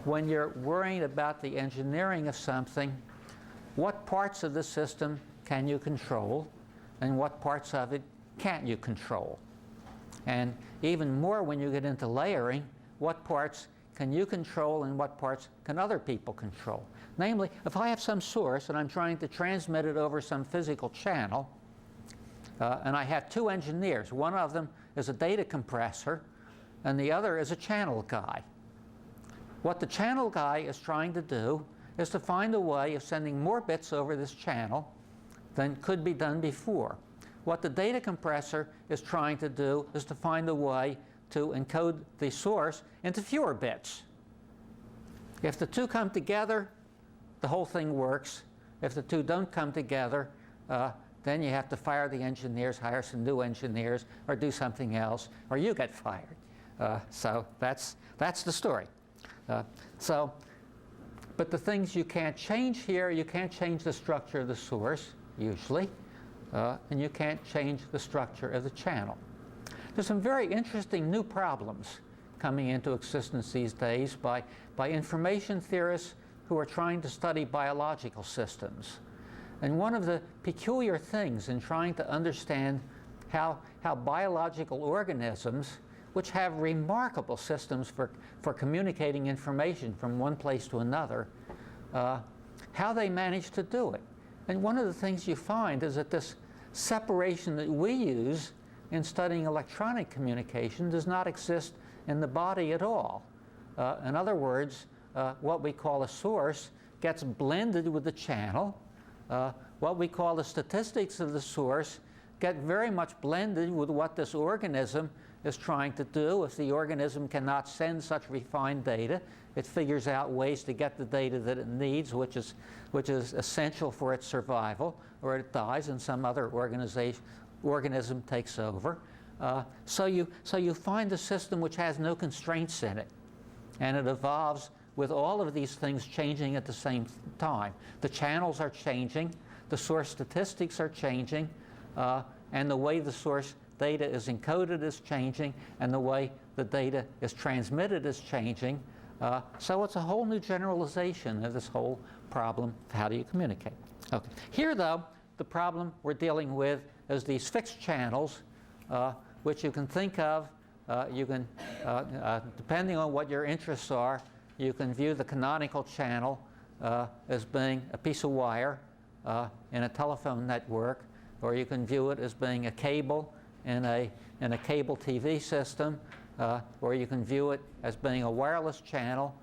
when you're worrying about the engineering of something, what parts of the system can you control and what parts of it can't you control? And even more when you get into layering, what parts can you control and what parts can other people control? Namely, if I have some source and I'm trying to transmit it over some physical channel, and I have two engineers, one of them is a data compressor and the other is a channel guy. What the channel guy is trying to do is to find a way of sending more bits over this channel than could be done before. What the data compressor is trying to do is to find a way to encode the source into fewer bits. If the two come together, the whole thing works. If the two don't come together, then you have to fire the engineers, hire some new engineers, or do something else, or you get fired. So that's the story. But the things you can't change here, you can't change the structure of the source, usually, and you can't change the structure of the channel. There's some very interesting new problems coming into existence these days by information theorists who are trying to study biological systems. And one of the peculiar things in trying to understand how biological organisms, which have remarkable systems for communicating information from one place to another, how they manage to do it. And one of the things you find is that this separation that we use in studying electronic communication does not exist in the body at all. In other words, what we call a source gets blended with the channel. What we call the statistics of the source get very much blended with what this organism is trying to do. If the organism cannot send such refined data, it figures out ways to get the data that it needs, which is essential for its survival, or it dies and some other organism takes over. So you find a system which has no constraints in it, and it evolves with all of these things changing at the same time. The channels are changing, the source statistics are changing, and the way the source data is encoded is changing, and the way the data is transmitted is changing. So it's a whole new generalization of this whole problem of how do you communicate. Okay. Here, though, the problem we're dealing with is these fixed channels, which you can think of, depending on what your interests are, you can view the canonical channel as being a piece of wire in a telephone network, or you can view it as being a cable in a cable TV system, or you can view it as being a wireless channel.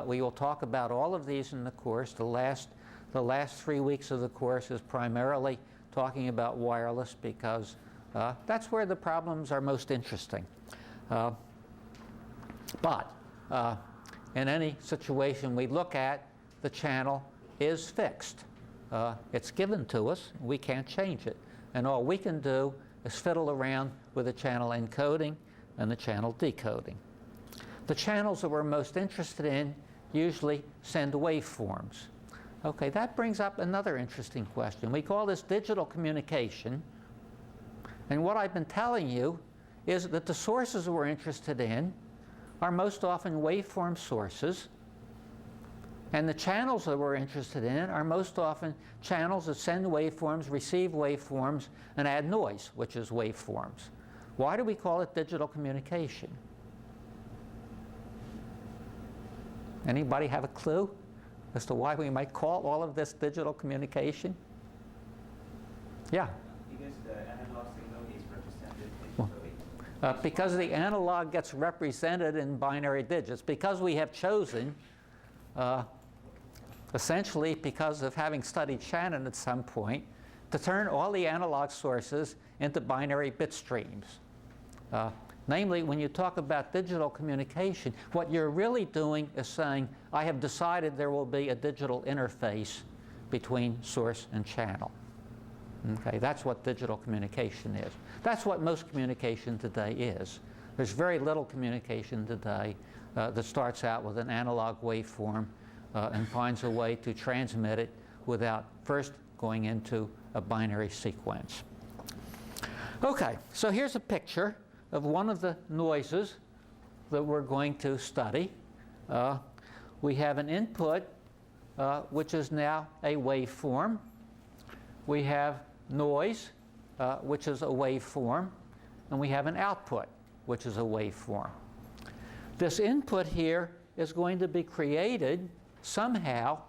We will talk about all of these in the course. The last 3 weeks of the course is primarily talking about wireless because that's where the problems are most interesting. But in any situation we look at, the channel is fixed. It's given to us. We can't change it. And all we can do is fiddle around with the channel encoding and the channel decoding. The channels that we're most interested in usually send waveforms. Okay, that brings up another interesting question. We call this digital communication. And what I've been telling you is that the sources we're interested in are most often waveform sources. And the channels that we're interested in are most often channels that send waveforms, receive waveforms, and add noise, which is waveforms. Why do we call it digital communication? Anybody have a clue as to why we might call all of this digital communication? Yeah? Because the analog signal is represented digitally. Because the analog gets represented in binary digits. Because we have chosen, essentially because of having studied Shannon at some point, to turn all the analog sources into binary bit streams. Namely, when you talk about digital communication, what you're really doing is saying, I have decided there will be a digital interface between source and channel. Okay, that's what digital communication is. That's what most communication today is. There's very little communication today that starts out with an analog waveform and finds a way to transmit it without first going into a binary sequence. Okay, so here's a picture of one of the noises that we're going to study. We have an input, which is now a waveform. We have noise, which is a waveform. And we have an output, which is a waveform. This input here is going to be created somehow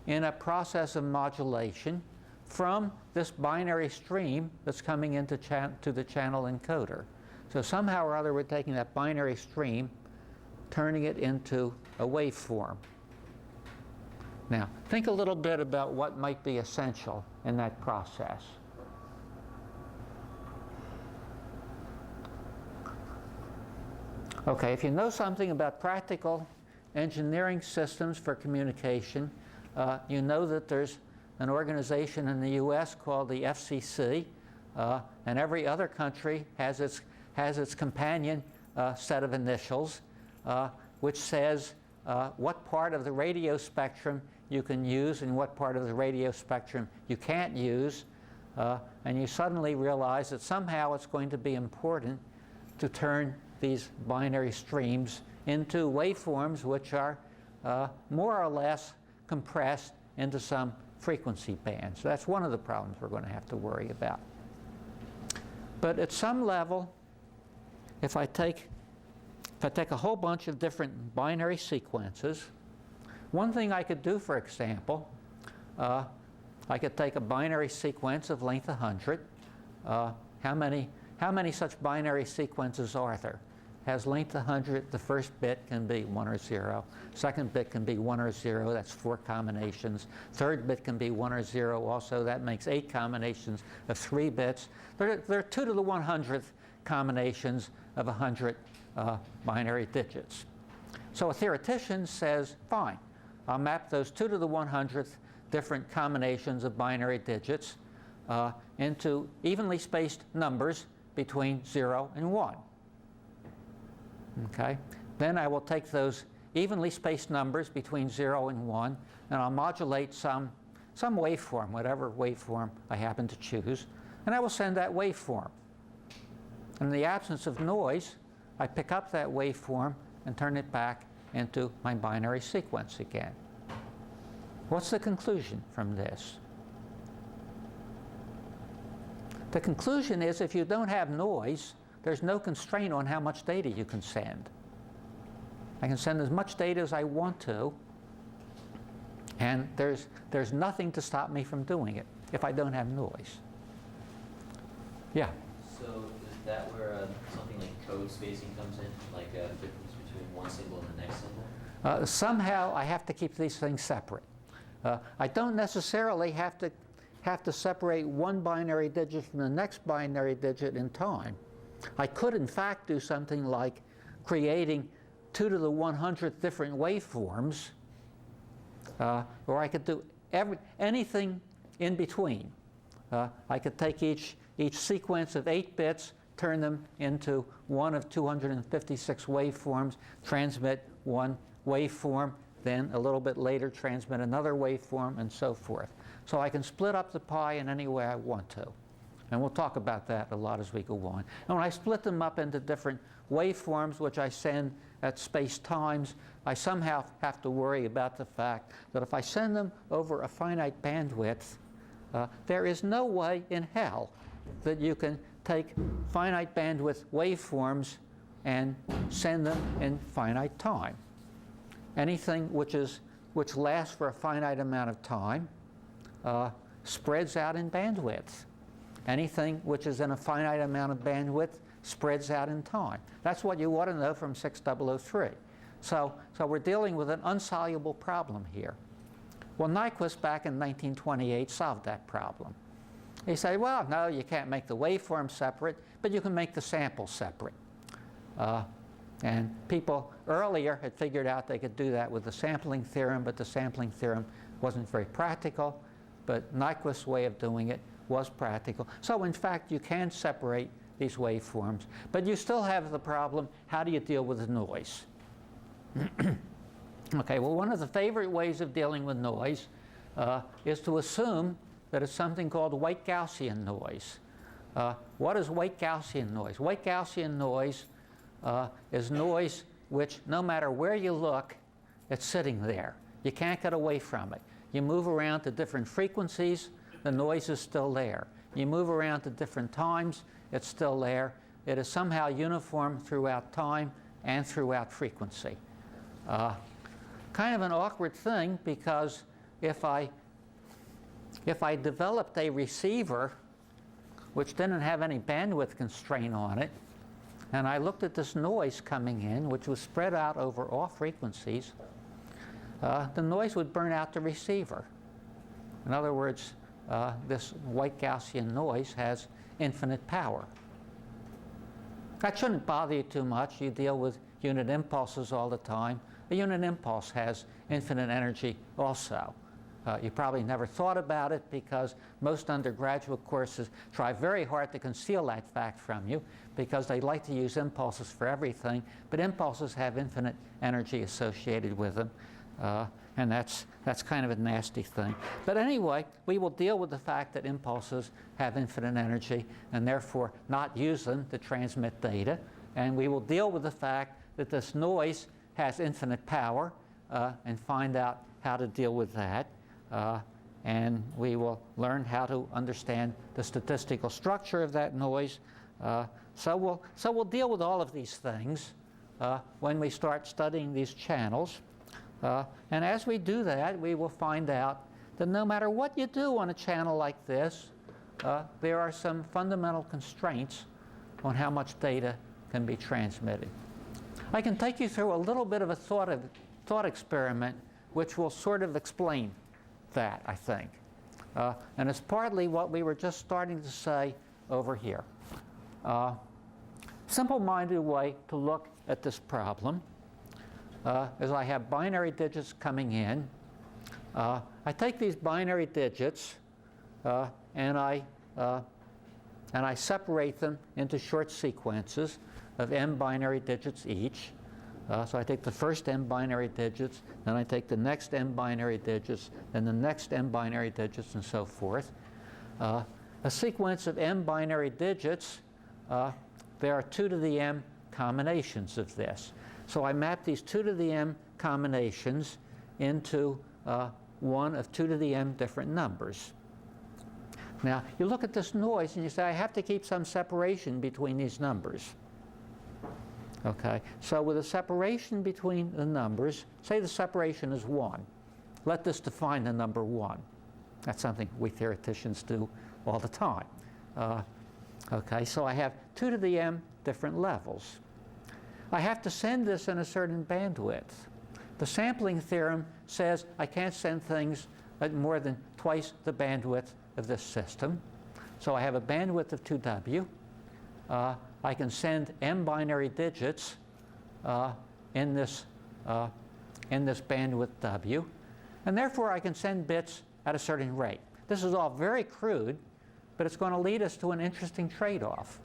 in a process of modulation from this binary stream that's coming into to the channel encoder. So somehow or other we're taking that binary stream, turning it into a waveform. Now, think a little bit about what might be essential in that process. Okay, if you know something about practical engineering systems for communication, you know that there's an organization in the US called the FCC, and every other country has its companion set of initials, which says what part of the radio spectrum you can use and what part of the radio spectrum you can't use, and you suddenly realize that somehow it's going to be important to turn these binary streams into waveforms which are more or less compressed into some frequency band. So that's one of the problems we're going to have to worry about. But at some level, if I take a whole bunch of different binary sequences, one thing I could do, for example, I could take a binary sequence of length 100. How many such binary sequences are there? Has length 100, the first bit can be 1 or 0. Second bit can be 1 or 0, that's 4 combinations. Third bit can be 1 or 0 also, that makes 8 combinations of 3 bits. There are 2 to the 100th combinations of 100 binary digits. So a theoretician says, fine, I'll map those 2 to the 100th different combinations of binary digits into evenly spaced numbers between 0 and 1. Okay? Then I will take those evenly spaced numbers between 0 and 1, and I'll modulate some waveform, whatever waveform I happen to choose, and I will send that waveform. In the absence of noise, I pick up that waveform and turn it back into my binary sequence again. What's the conclusion from this? The conclusion is if you don't have noise, there's no constraint on how much data you can send. I can send as much data as I want to, and there's nothing to stop me from doing it if I don't have noise. Yeah? So is that where something like code spacing comes in, like a difference between one symbol and the next symbol? Somehow I have to keep these things separate. I don't necessarily have to separate one binary digit from the next binary digit in time. I could, in fact, do something like creating 2 to the 100th different waveforms, or I could do anything in between. I could take each sequence of 8 bits, turn them into one of 256 waveforms, transmit one waveform, then a little bit later transmit another waveform, and so forth. So I can split up the pie in any way I want to. And we'll talk about that a lot as we go on. And when I split them up into different waveforms, which I send at space times, I somehow have to worry about the fact that if I send them over a finite bandwidth, there is no way in hell that you can take finite bandwidth waveforms and send them in finite time. Anything which lasts for a finite amount of time spreads out in bandwidth. Anything which is in a finite amount of bandwidth spreads out in time. That's what you want to know from 6003. So we're dealing with an insoluble problem here. Well, Nyquist back in 1928 solved that problem. He said, well, no, you can't make the waveform separate, but you can make the sample separate. And people earlier had figured out they could do that with the sampling theorem, but the sampling theorem wasn't very practical. But Nyquist's way of doing it was practical. So in fact, you can separate these waveforms, but you still have the problem, how do you deal with the noise? Okay, well, one of the favorite ways of dealing with noise is to assume that it's something called white Gaussian noise. What is white Gaussian noise? White Gaussian noise is noise which, no matter where you look, it's sitting there. You can't get away from it. You move around to different frequencies, the noise is still there. You move around to different times, it's still there. It is somehow uniform throughout time and throughout frequency. Kind of an awkward thing, because if I developed a receiver which didn't have any bandwidth constraint on it, and I looked at this noise coming in, which was spread out over all frequencies, the noise would burn out the receiver. In other words, this white Gaussian noise has infinite power. That shouldn't bother you too much. You deal with unit impulses all the time. A unit impulse has infinite energy also. You probably never thought about it, because most undergraduate courses try very hard to conceal that fact from you, because they like to use impulses for everything, but impulses have infinite energy associated with them, and that's kind of a nasty thing. But anyway, we will deal with the fact that impulses have infinite energy and therefore not use them to transmit data, and we will deal with the fact that this noise has infinite power and find out how to deal with that. And we will learn how to understand the statistical structure of that noise. So we'll deal with all of these things when we start studying these channels. And as we do that, we will find out that no matter what you do on a channel like this, there are some fundamental constraints on how much data can be transmitted. I can take you through a little bit of a thought experiment which will sort of explain that, I think. And it's partly what we were just starting to say over here. Simple-minded way to look at this problem is I have binary digits coming in. I take these binary digits and I separate them into short sequences of m binary digits each. So I take the first m binary digits, then I take the next m binary digits, then the next m binary digits, and so forth. A sequence of m binary digits, there are 2 to the m combinations of this. So I map these 2 to the m combinations into one of 2 to the m different numbers. Now, you look at this noise and you say, I have to keep some separation between these numbers. Okay, so with a separation between the numbers, say the separation is 1. Let this define the number 1. That's something we theoreticians do all the time. Okay, so I have 2 to the m different levels. I have to send this in a certain bandwidth. The sampling theorem says I can't send things at more than twice the bandwidth of this system. So I have a bandwidth of 2w. I can send m binary digits in this bandwidth w, and therefore I can send bits at a certain rate. This is all very crude, but it's going to lead us to an interesting trade-off.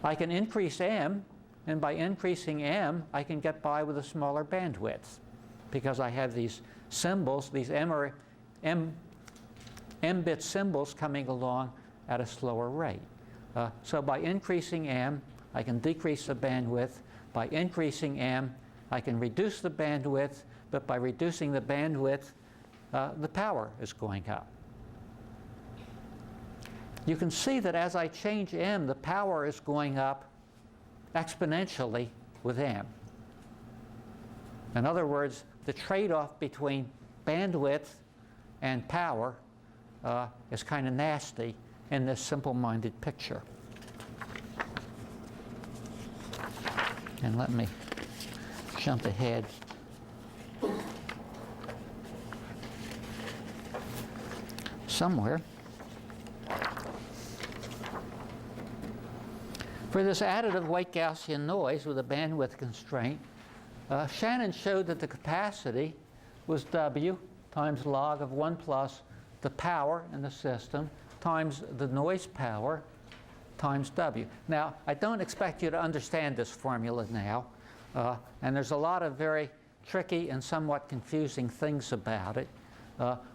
I can increase m, and by increasing m, I can get by with a smaller bandwidth, because I have these symbols, these m-bit symbols coming along at a slower rate. So by increasing m, I can decrease the bandwidth. By increasing m, I can reduce the bandwidth, but by reducing the bandwidth, the power is going up. you can see that as I change m, the power is going up exponentially with m. In other words, the trade-off between bandwidth and power is kind of nasty in this simple-minded picture. And let me jump ahead. Somewhere. For this additive weight Gaussian noise with a bandwidth constraint, Shannon showed that the capacity was W times log of 1 plus the power in the system times the noise power times W. Now, I don't expect you to understand this formula now, and there's a lot of very tricky and somewhat confusing things about it.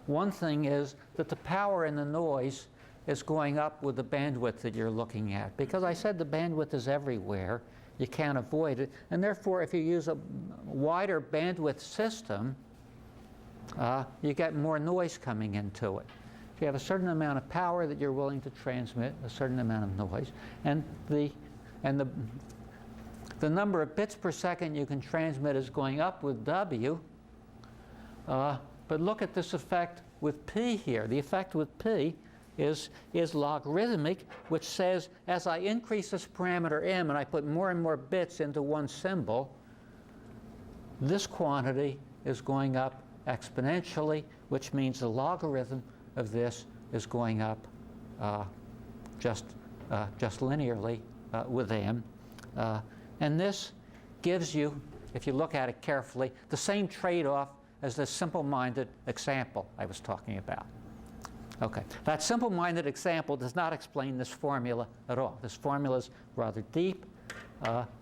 One thing is that the power in the noise is going up with the bandwidth that you're looking at. Because I said the bandwidth is everywhere, you can't avoid it. And therefore, if you use a wider bandwidth system, you get more noise coming into it. If you have a certain amount of power that you're willing to transmit, a certain amount of noise, and the number of bits per second you can transmit is going up with W. But look at this effect with P here. The effect with P is logarithmic, which says as I increase this parameter m and I put more and more bits into one symbol, this quantity is going up exponentially, which means the logarithm of this is going up just linearly with m. And this gives you, if you look at it carefully, the same trade-off as the simple-minded example I was talking about. Okay, that simple-minded example does not explain this formula at all. This formula is rather deep.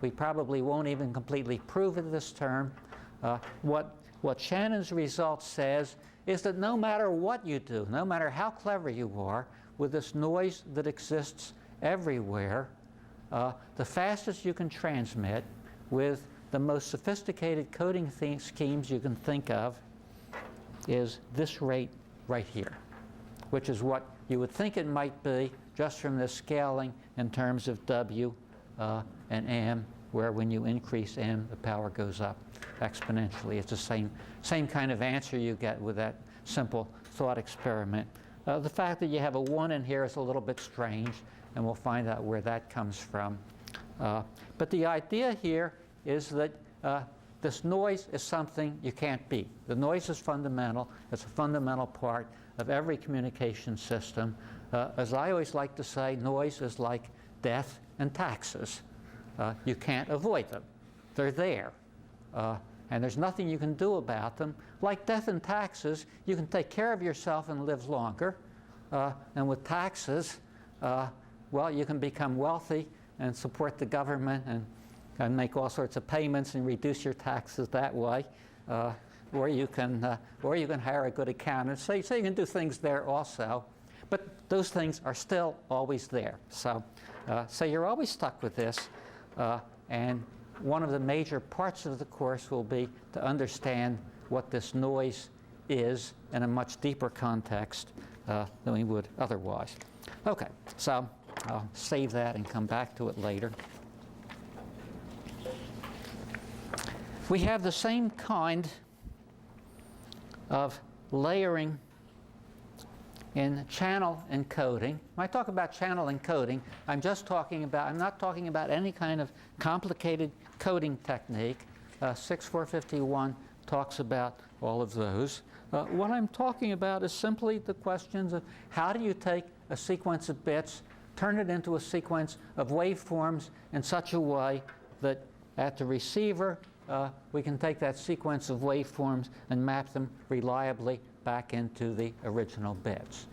We probably won't even completely prove it this term. What Shannon's result says is that no matter what you do, no matter how clever you are, with this noise that exists everywhere, the fastest you can transmit with the most sophisticated coding schemes you can think of is this rate right here, which is what you would think it might be just from this scaling in terms of W and m, where when you increase m, the power goes up exponentially. It's the same kind of answer you get with that simple thought experiment. The fact that you have a 1 in here is a little bit strange, and we'll find out where that comes from. But the idea here is that this noise is something you can't beat. The noise is fundamental. It's a fundamental part of every communication system. As I always like to say, noise is like death and taxes. You can't avoid them. They're there. And there's nothing you can do about them. Like death and taxes, you can take care of yourself and live longer. And with taxes, well, you can become wealthy and support the government and make all sorts of payments and reduce your taxes that way. Or you can hire a good accountant. So you can do things there also. But those things are still always there. So you're always stuck with this. And one of the major parts of the course will be to understand what this noise is in a much deeper context than we would otherwise. Okay, so I'll save that and come back to it later. We have the same kind of layering in channel encoding. When I talk about channel encoding, I'm not talking about any kind of complicated coding technique. 6451 talks about all of those. What I'm talking about is simply the questions of how do you take a sequence of bits, turn it into a sequence of waveforms in such a way that at the receiver we can take that sequence of waveforms and map them reliably back into the original bits.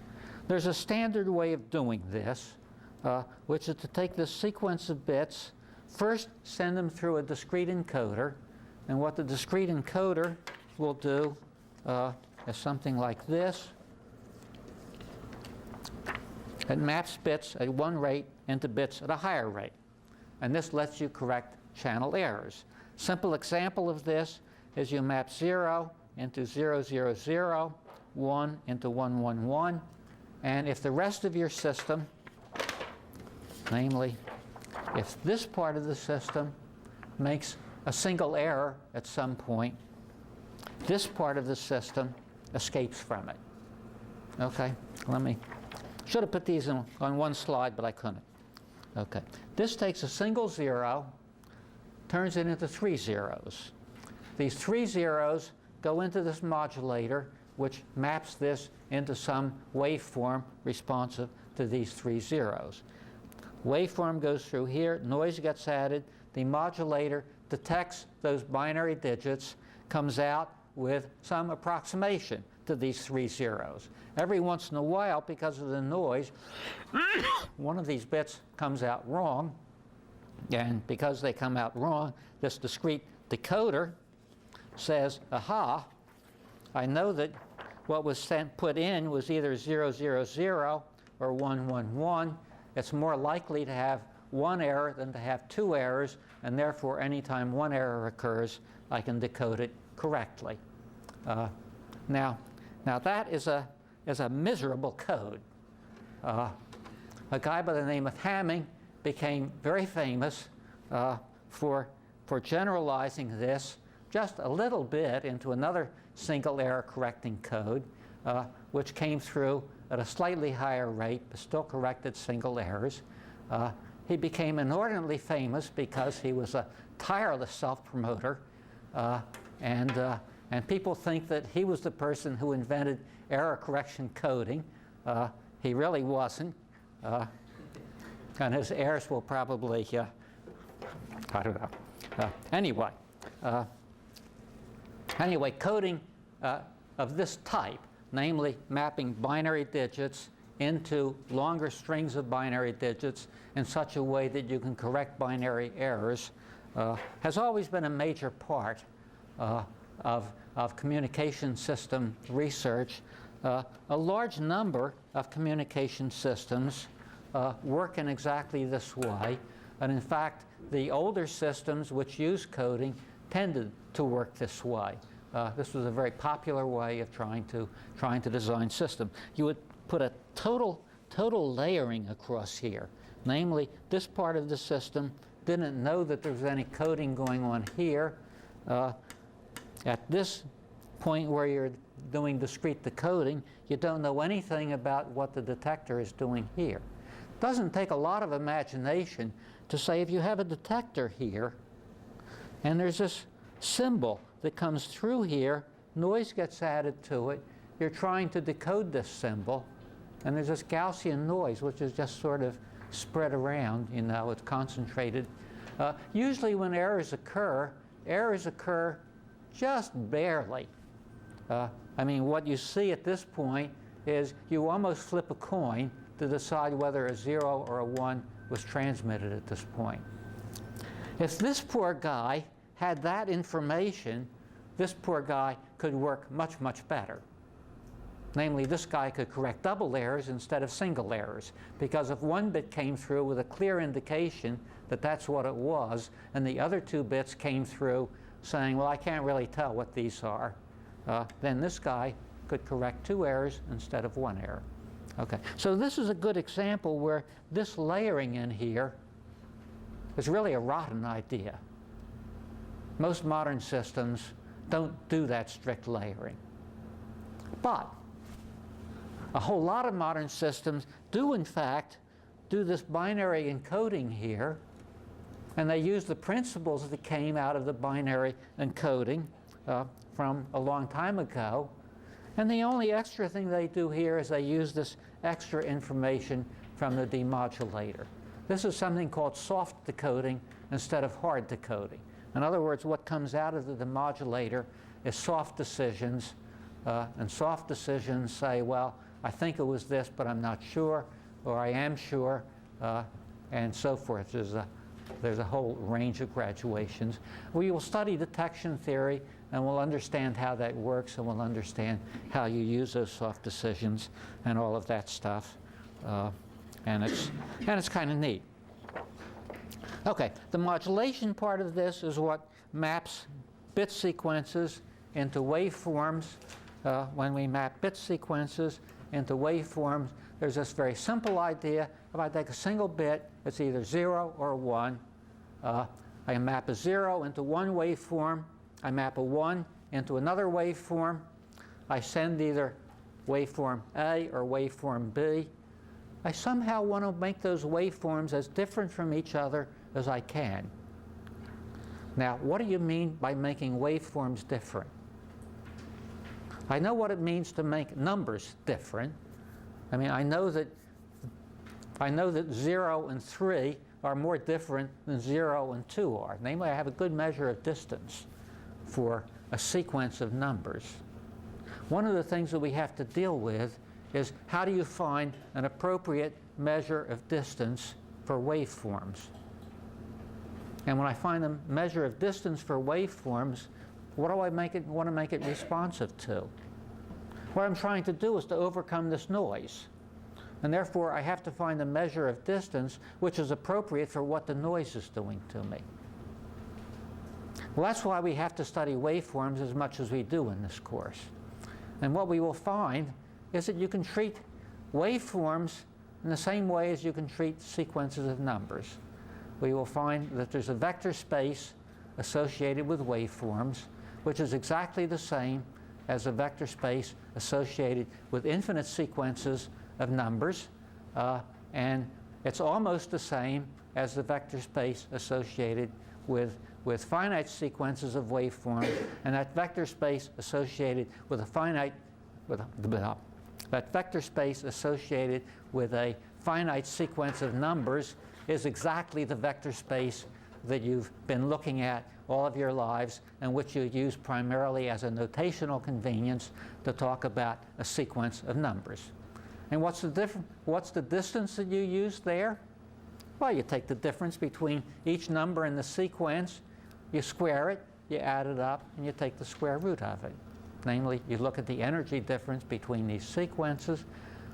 There's a standard way of doing this, which is to take this sequence of bits, first send them through a discrete encoder, and what the discrete encoder will do is something like this. It maps bits at one rate into bits at a higher rate, and this lets you correct channel errors. Simple example of this is you map 0 into 0, 0, 0, 1 into 1, 1, 1, and if the rest of your system Namely, if this part of the system makes a single error at some point, this part of the system escapes from it. Okay, should have put these on one slide, but I couldn't. Okay, this takes a single zero, turns it into 3 zeros. These 3 zeros go into this modulator, which maps this into some waveform responsive to these 3 zeros. Waveform goes through here, noise gets added, the modulator detects those binary digits, comes out with some approximation to these 3 zeros. Every once in a while, because of the noise, one of these bits comes out wrong, and because they come out wrong, this discrete decoder says, aha, I know that what was put in was either 0, 0, 0 or 1, 1, 1. It's more likely to have one error than to have 2 errors, and therefore anytime one error occurs, I can decode it correctly. Now that is a miserable code. A guy by the name of Hamming became very famous for generalizing this just a little bit into another single error correcting code, which came through at a slightly higher rate, but still corrected single errors. He became inordinately famous because he was a tireless self-promoter, and people think that he was the person who invented error correction coding. He really wasn't, and his heirs will probably, I don't know. Anyway, coding of this type, namely mapping binary digits into longer strings of binary digits in such a way that you can correct binary errors, has always been a major part of communication system research. A large number of communication systems work in exactly this way, and in fact, the older systems which use coding tended to work this way. This was a very popular way of trying to design systems. You would put a total layering across here. Namely, this part of the system didn't know that there was any coding going on here. At this point where you're doing discrete decoding, you don't know anything about what the detector is doing here. It doesn't take a lot of imagination to say if you have a detector here and there's this symbol that comes through here, noise gets added to it, you're trying to decode this symbol, and there's this Gaussian noise which is just sort of spread around, it's concentrated. Usually when errors occur just barely. What you see at this point is you almost flip a coin to decide whether a 0 or a 1 was transmitted at this point. If this poor guy had that information, this poor guy could work much, much better. Namely, this guy could correct double errors instead of single errors, because if one bit came through with a clear indication that that's what it was, and the other 2 bits came through saying, well, I can't really tell what these are, then this guy could correct 2 errors instead of 1 error. Okay, so this is a good example where this layering in here is really a rotten idea. Most modern systems don't do that strict layering. But a whole lot of modern systems do, in fact, do this binary encoding here, and they use the principles that came out of the binary encoding from a long time ago. And the only extra thing they do here is they use this extra information from the demodulator. This is something called soft decoding instead of hard decoding. In other words, what comes out of the demodulator is soft decisions, and soft decisions say, well, I think it was this, but I'm not sure, or I am sure, and so forth. There's a whole range of graduations. We will study detection theory, and we'll understand how that works, and we'll understand how you use those soft decisions and all of that stuff. And it's kind of neat. Okay, the modulation part of this is what maps bit sequences into waveforms when we map bit sequences into waveforms, there's this very simple idea. If I take a single bit, it's either 0 or 1. I map a 0 into one waveform. I map a 1 into another waveform. I send either waveform A or waveform B. I somehow want to make those waveforms as different from each other as I can. Now, what do you mean by making waveforms different? I know what it means to make numbers different. I mean, I know that 0 and 3 are more different than 0 and 2 are. Namely, I have a good measure of distance for a sequence of numbers. One of the things that we have to deal with is how do you find an appropriate measure of distance for waveforms? And when I find a measure of distance for waveforms, what do I want to make it responsive to? What I'm trying to do is to overcome this noise. And therefore, I have to find a measure of distance which is appropriate for what the noise is doing to me. Well, that's why we have to study waveforms as much as we do in this course. And what we will find is that you can treat waveforms in the same way as you can treat sequences of numbers. We will find that there's a vector space associated with waveforms, which is exactly the same as a vector space associated with infinite sequences of numbers, and it's almost the same as the vector space associated with finite sequences of waveforms, and that vector space associated with a finite sequence of numbers is exactly the vector space that you've been looking at all of your lives, and which you use primarily as a notational convenience to talk about a sequence of numbers. And what's the distance that you use there? Well, you take the difference between each number in the sequence, you square it, you add it up, and you take the square root of it. Namely, you look at the energy difference between these sequences.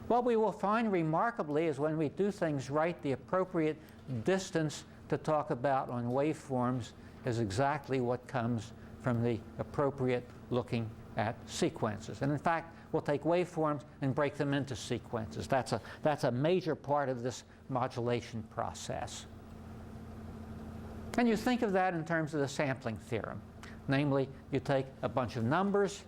What we will find remarkably is when we do things right, the appropriate distance to talk about on waveforms is exactly what comes from the appropriate looking at sequences. And in fact, we'll take waveforms and break them into sequences. That's a major part of this modulation process. And you think of that in terms of the sampling theorem. Namely, you take a bunch of numbers,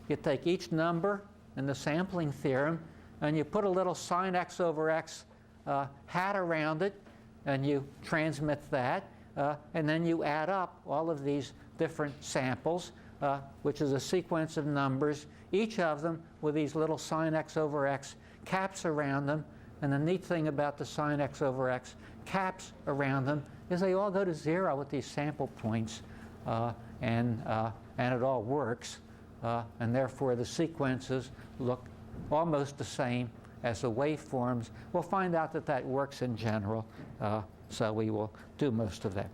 you take each number in the sampling theorem, and you put a little sine x over x hat around it, and you transmit that, and then you add up all of these different samples, which is a sequence of numbers, each of them with these little sine x over x caps around them. And the neat thing about the sine x over x caps around them is they all go to 0 at these sample points, and it all works. And therefore, the sequences look almost the same as the waveforms. We'll find out that that works in general, so we will do most of that.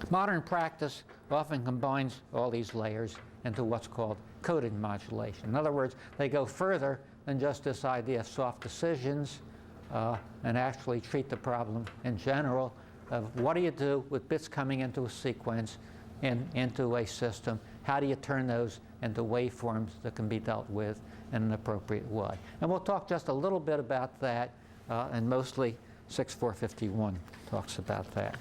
Modern practice often combines all these layers into what's called coded modulation. In other words, they go further than just this idea of soft decisions and actually treat the problem in general of what do you do with bits coming into a sequence, into a system. How do you turn those into waveforms that can be dealt with in an appropriate way? And we'll talk just a little bit about that, and mostly 6451 talks about that.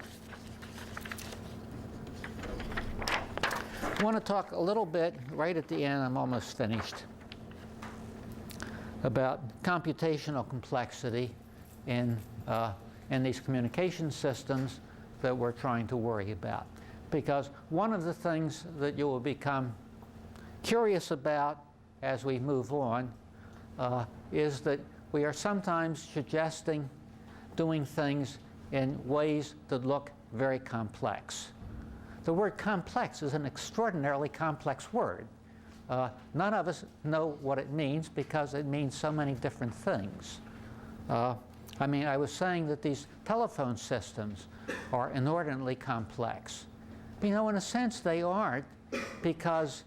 I want to talk a little bit, right at the end, I'm almost finished, about computational complexity in these communication systems that we're trying to worry about. Because one of the things that you will become curious about as we move on is that we are sometimes suggesting doing things in ways that look very complex. The word complex is an extraordinarily complex word. None of us know what it means because it means so many different things. I mean, I was saying that these telephone systems are inordinately complex. But, you know, in a sense, they aren't, because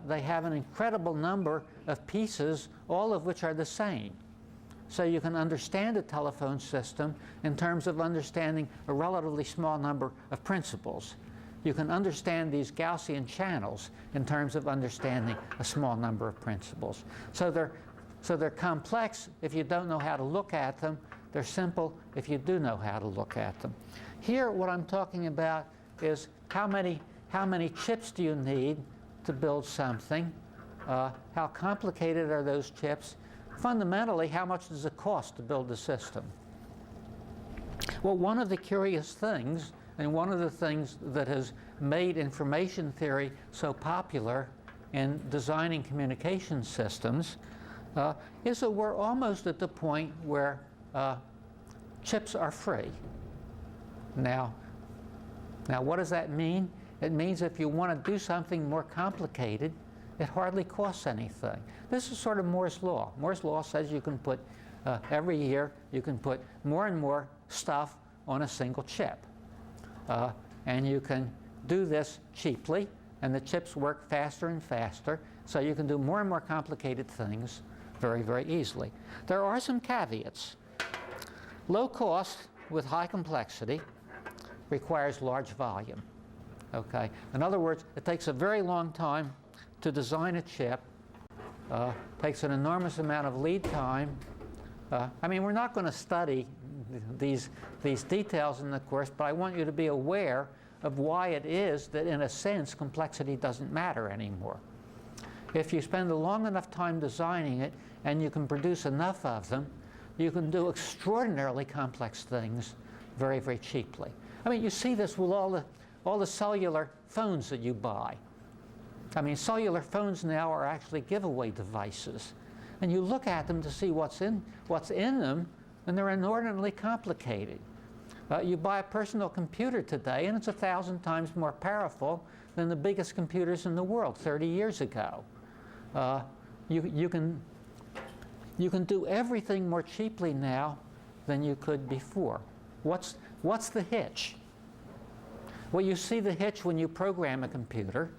they have an incredible number of pieces, all of which are the same. So you can understand a telephone system in terms of understanding a relatively small number of principles. you can understand these Gaussian channels in terms of understanding a small number of principles. So they're complex if you don't know how to look at them. They're simple if you do know how to look at them. Here, what I'm talking about is how many chips do you need to build something? How complicated are those chips? Fundamentally, how much does it cost to build a system? Well, one of the curious things, and one of the things that has made information theory so popular in designing communication systems, is that we're almost at the point where chips are free. Now, what does that mean? It means if you want to do something more complicated, it hardly costs anything. This is sort of Moore's law. Moore's law says you can put, every year, you can put more and more stuff on a single chip. And you can do this cheaply, and the chips work faster and faster, so you can do more and more complicated things very, very easily. There are some caveats. Low cost with high complexity requires large volume. Okay? In other words, it takes a very long time to design a chip, takes an enormous amount of lead time. I mean, we're not going to study these details in the course, but I want you to be aware of why it is that, in a sense, complexity doesn't matter anymore. If you spend a long enough time designing it and you can produce enough of them, you can do extraordinarily complex things very, very cheaply. I mean, you see this with all the cellular phones that you buy. I mean, cellular phones now are actually giveaway devices. And you look at them to see what's in them, and they're inordinately complicated. You buy a personal computer today, and it's 1,000 times more powerful than the biggest computers in the world 30 years ago. You can do everything more cheaply now than you could before. What's the hitch? Well, you see the hitch when you program a computer.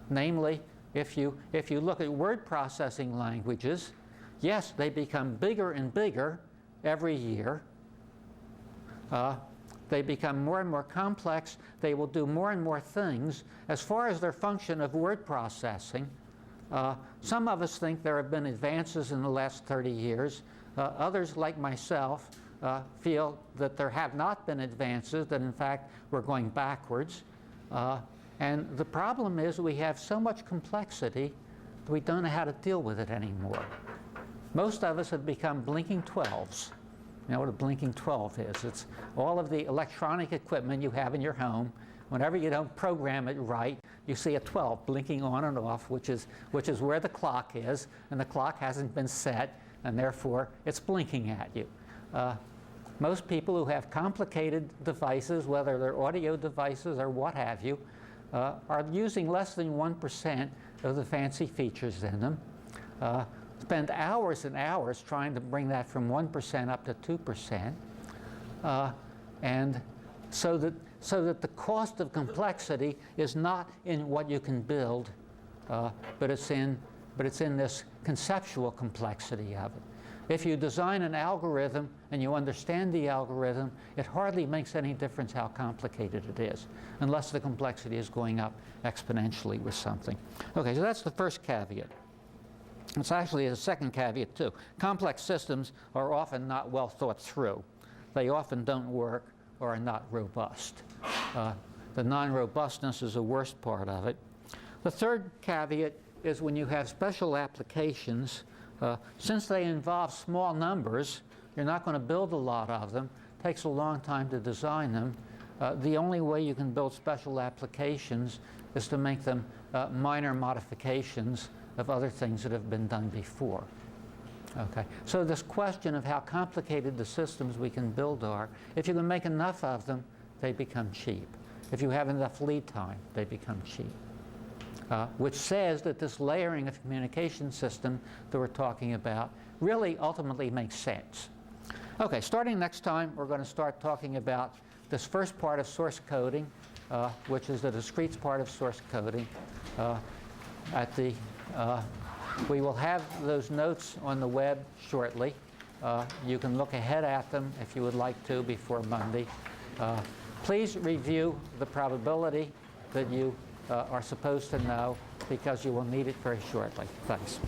Namely, if you look at word processing languages, yes, they become bigger and bigger every year. They become more and more complex. They will do more and more things. As far as their function of word processing, some of us think there have been advances in the last 30 years. Others, like myself, feel that there have not been advances, that in fact we're going backwards. And the problem is we have so much complexity that we don't know how to deal with it anymore. Most of us have become blinking 12s. You know what a blinking 12 is? It's all of the electronic equipment you have in your home. Whenever you don't program it right, you see a 12 blinking on and off, which is where the clock is, and the clock hasn't been set, and therefore it's blinking at you. Most people who have complicated devices, whether they're audio devices or what have you, are using less than 1% of the fancy features in them. Spend hours and hours trying to bring that from 1% up to 2%. And so that the cost of complexity is not in what you can build, but it's in this conceptual complexity of it. If you design an algorithm and you understand the algorithm, it hardly makes any difference how complicated it is, unless the complexity is going up exponentially with something. Okay, so that's the first caveat. It's actually a second caveat, too. Complex systems are often not well thought through. They often don't work or are not robust. The non-robustness is the worst part of it. The third caveat is when you have special applications, since they involve small numbers, you're not going to build a lot of them. It takes a long time to design them. The only way you can build special applications is to make them minor modifications of other things that have been done before. Okay. So this question of how complicated the systems we can build are, if you can make enough of them, they become cheap. If you have enough lead time, they become cheap. Which says that this layering of communication system that we're talking about really ultimately makes sense. Okay, starting next time, we're going to start talking about this first part of source coding, which is the discrete part of source coding. We will have those notes on the web shortly. You can look ahead at them if you would like to before Monday. please review the probability that you are supposed to know, because you will need it very shortly. Thanks.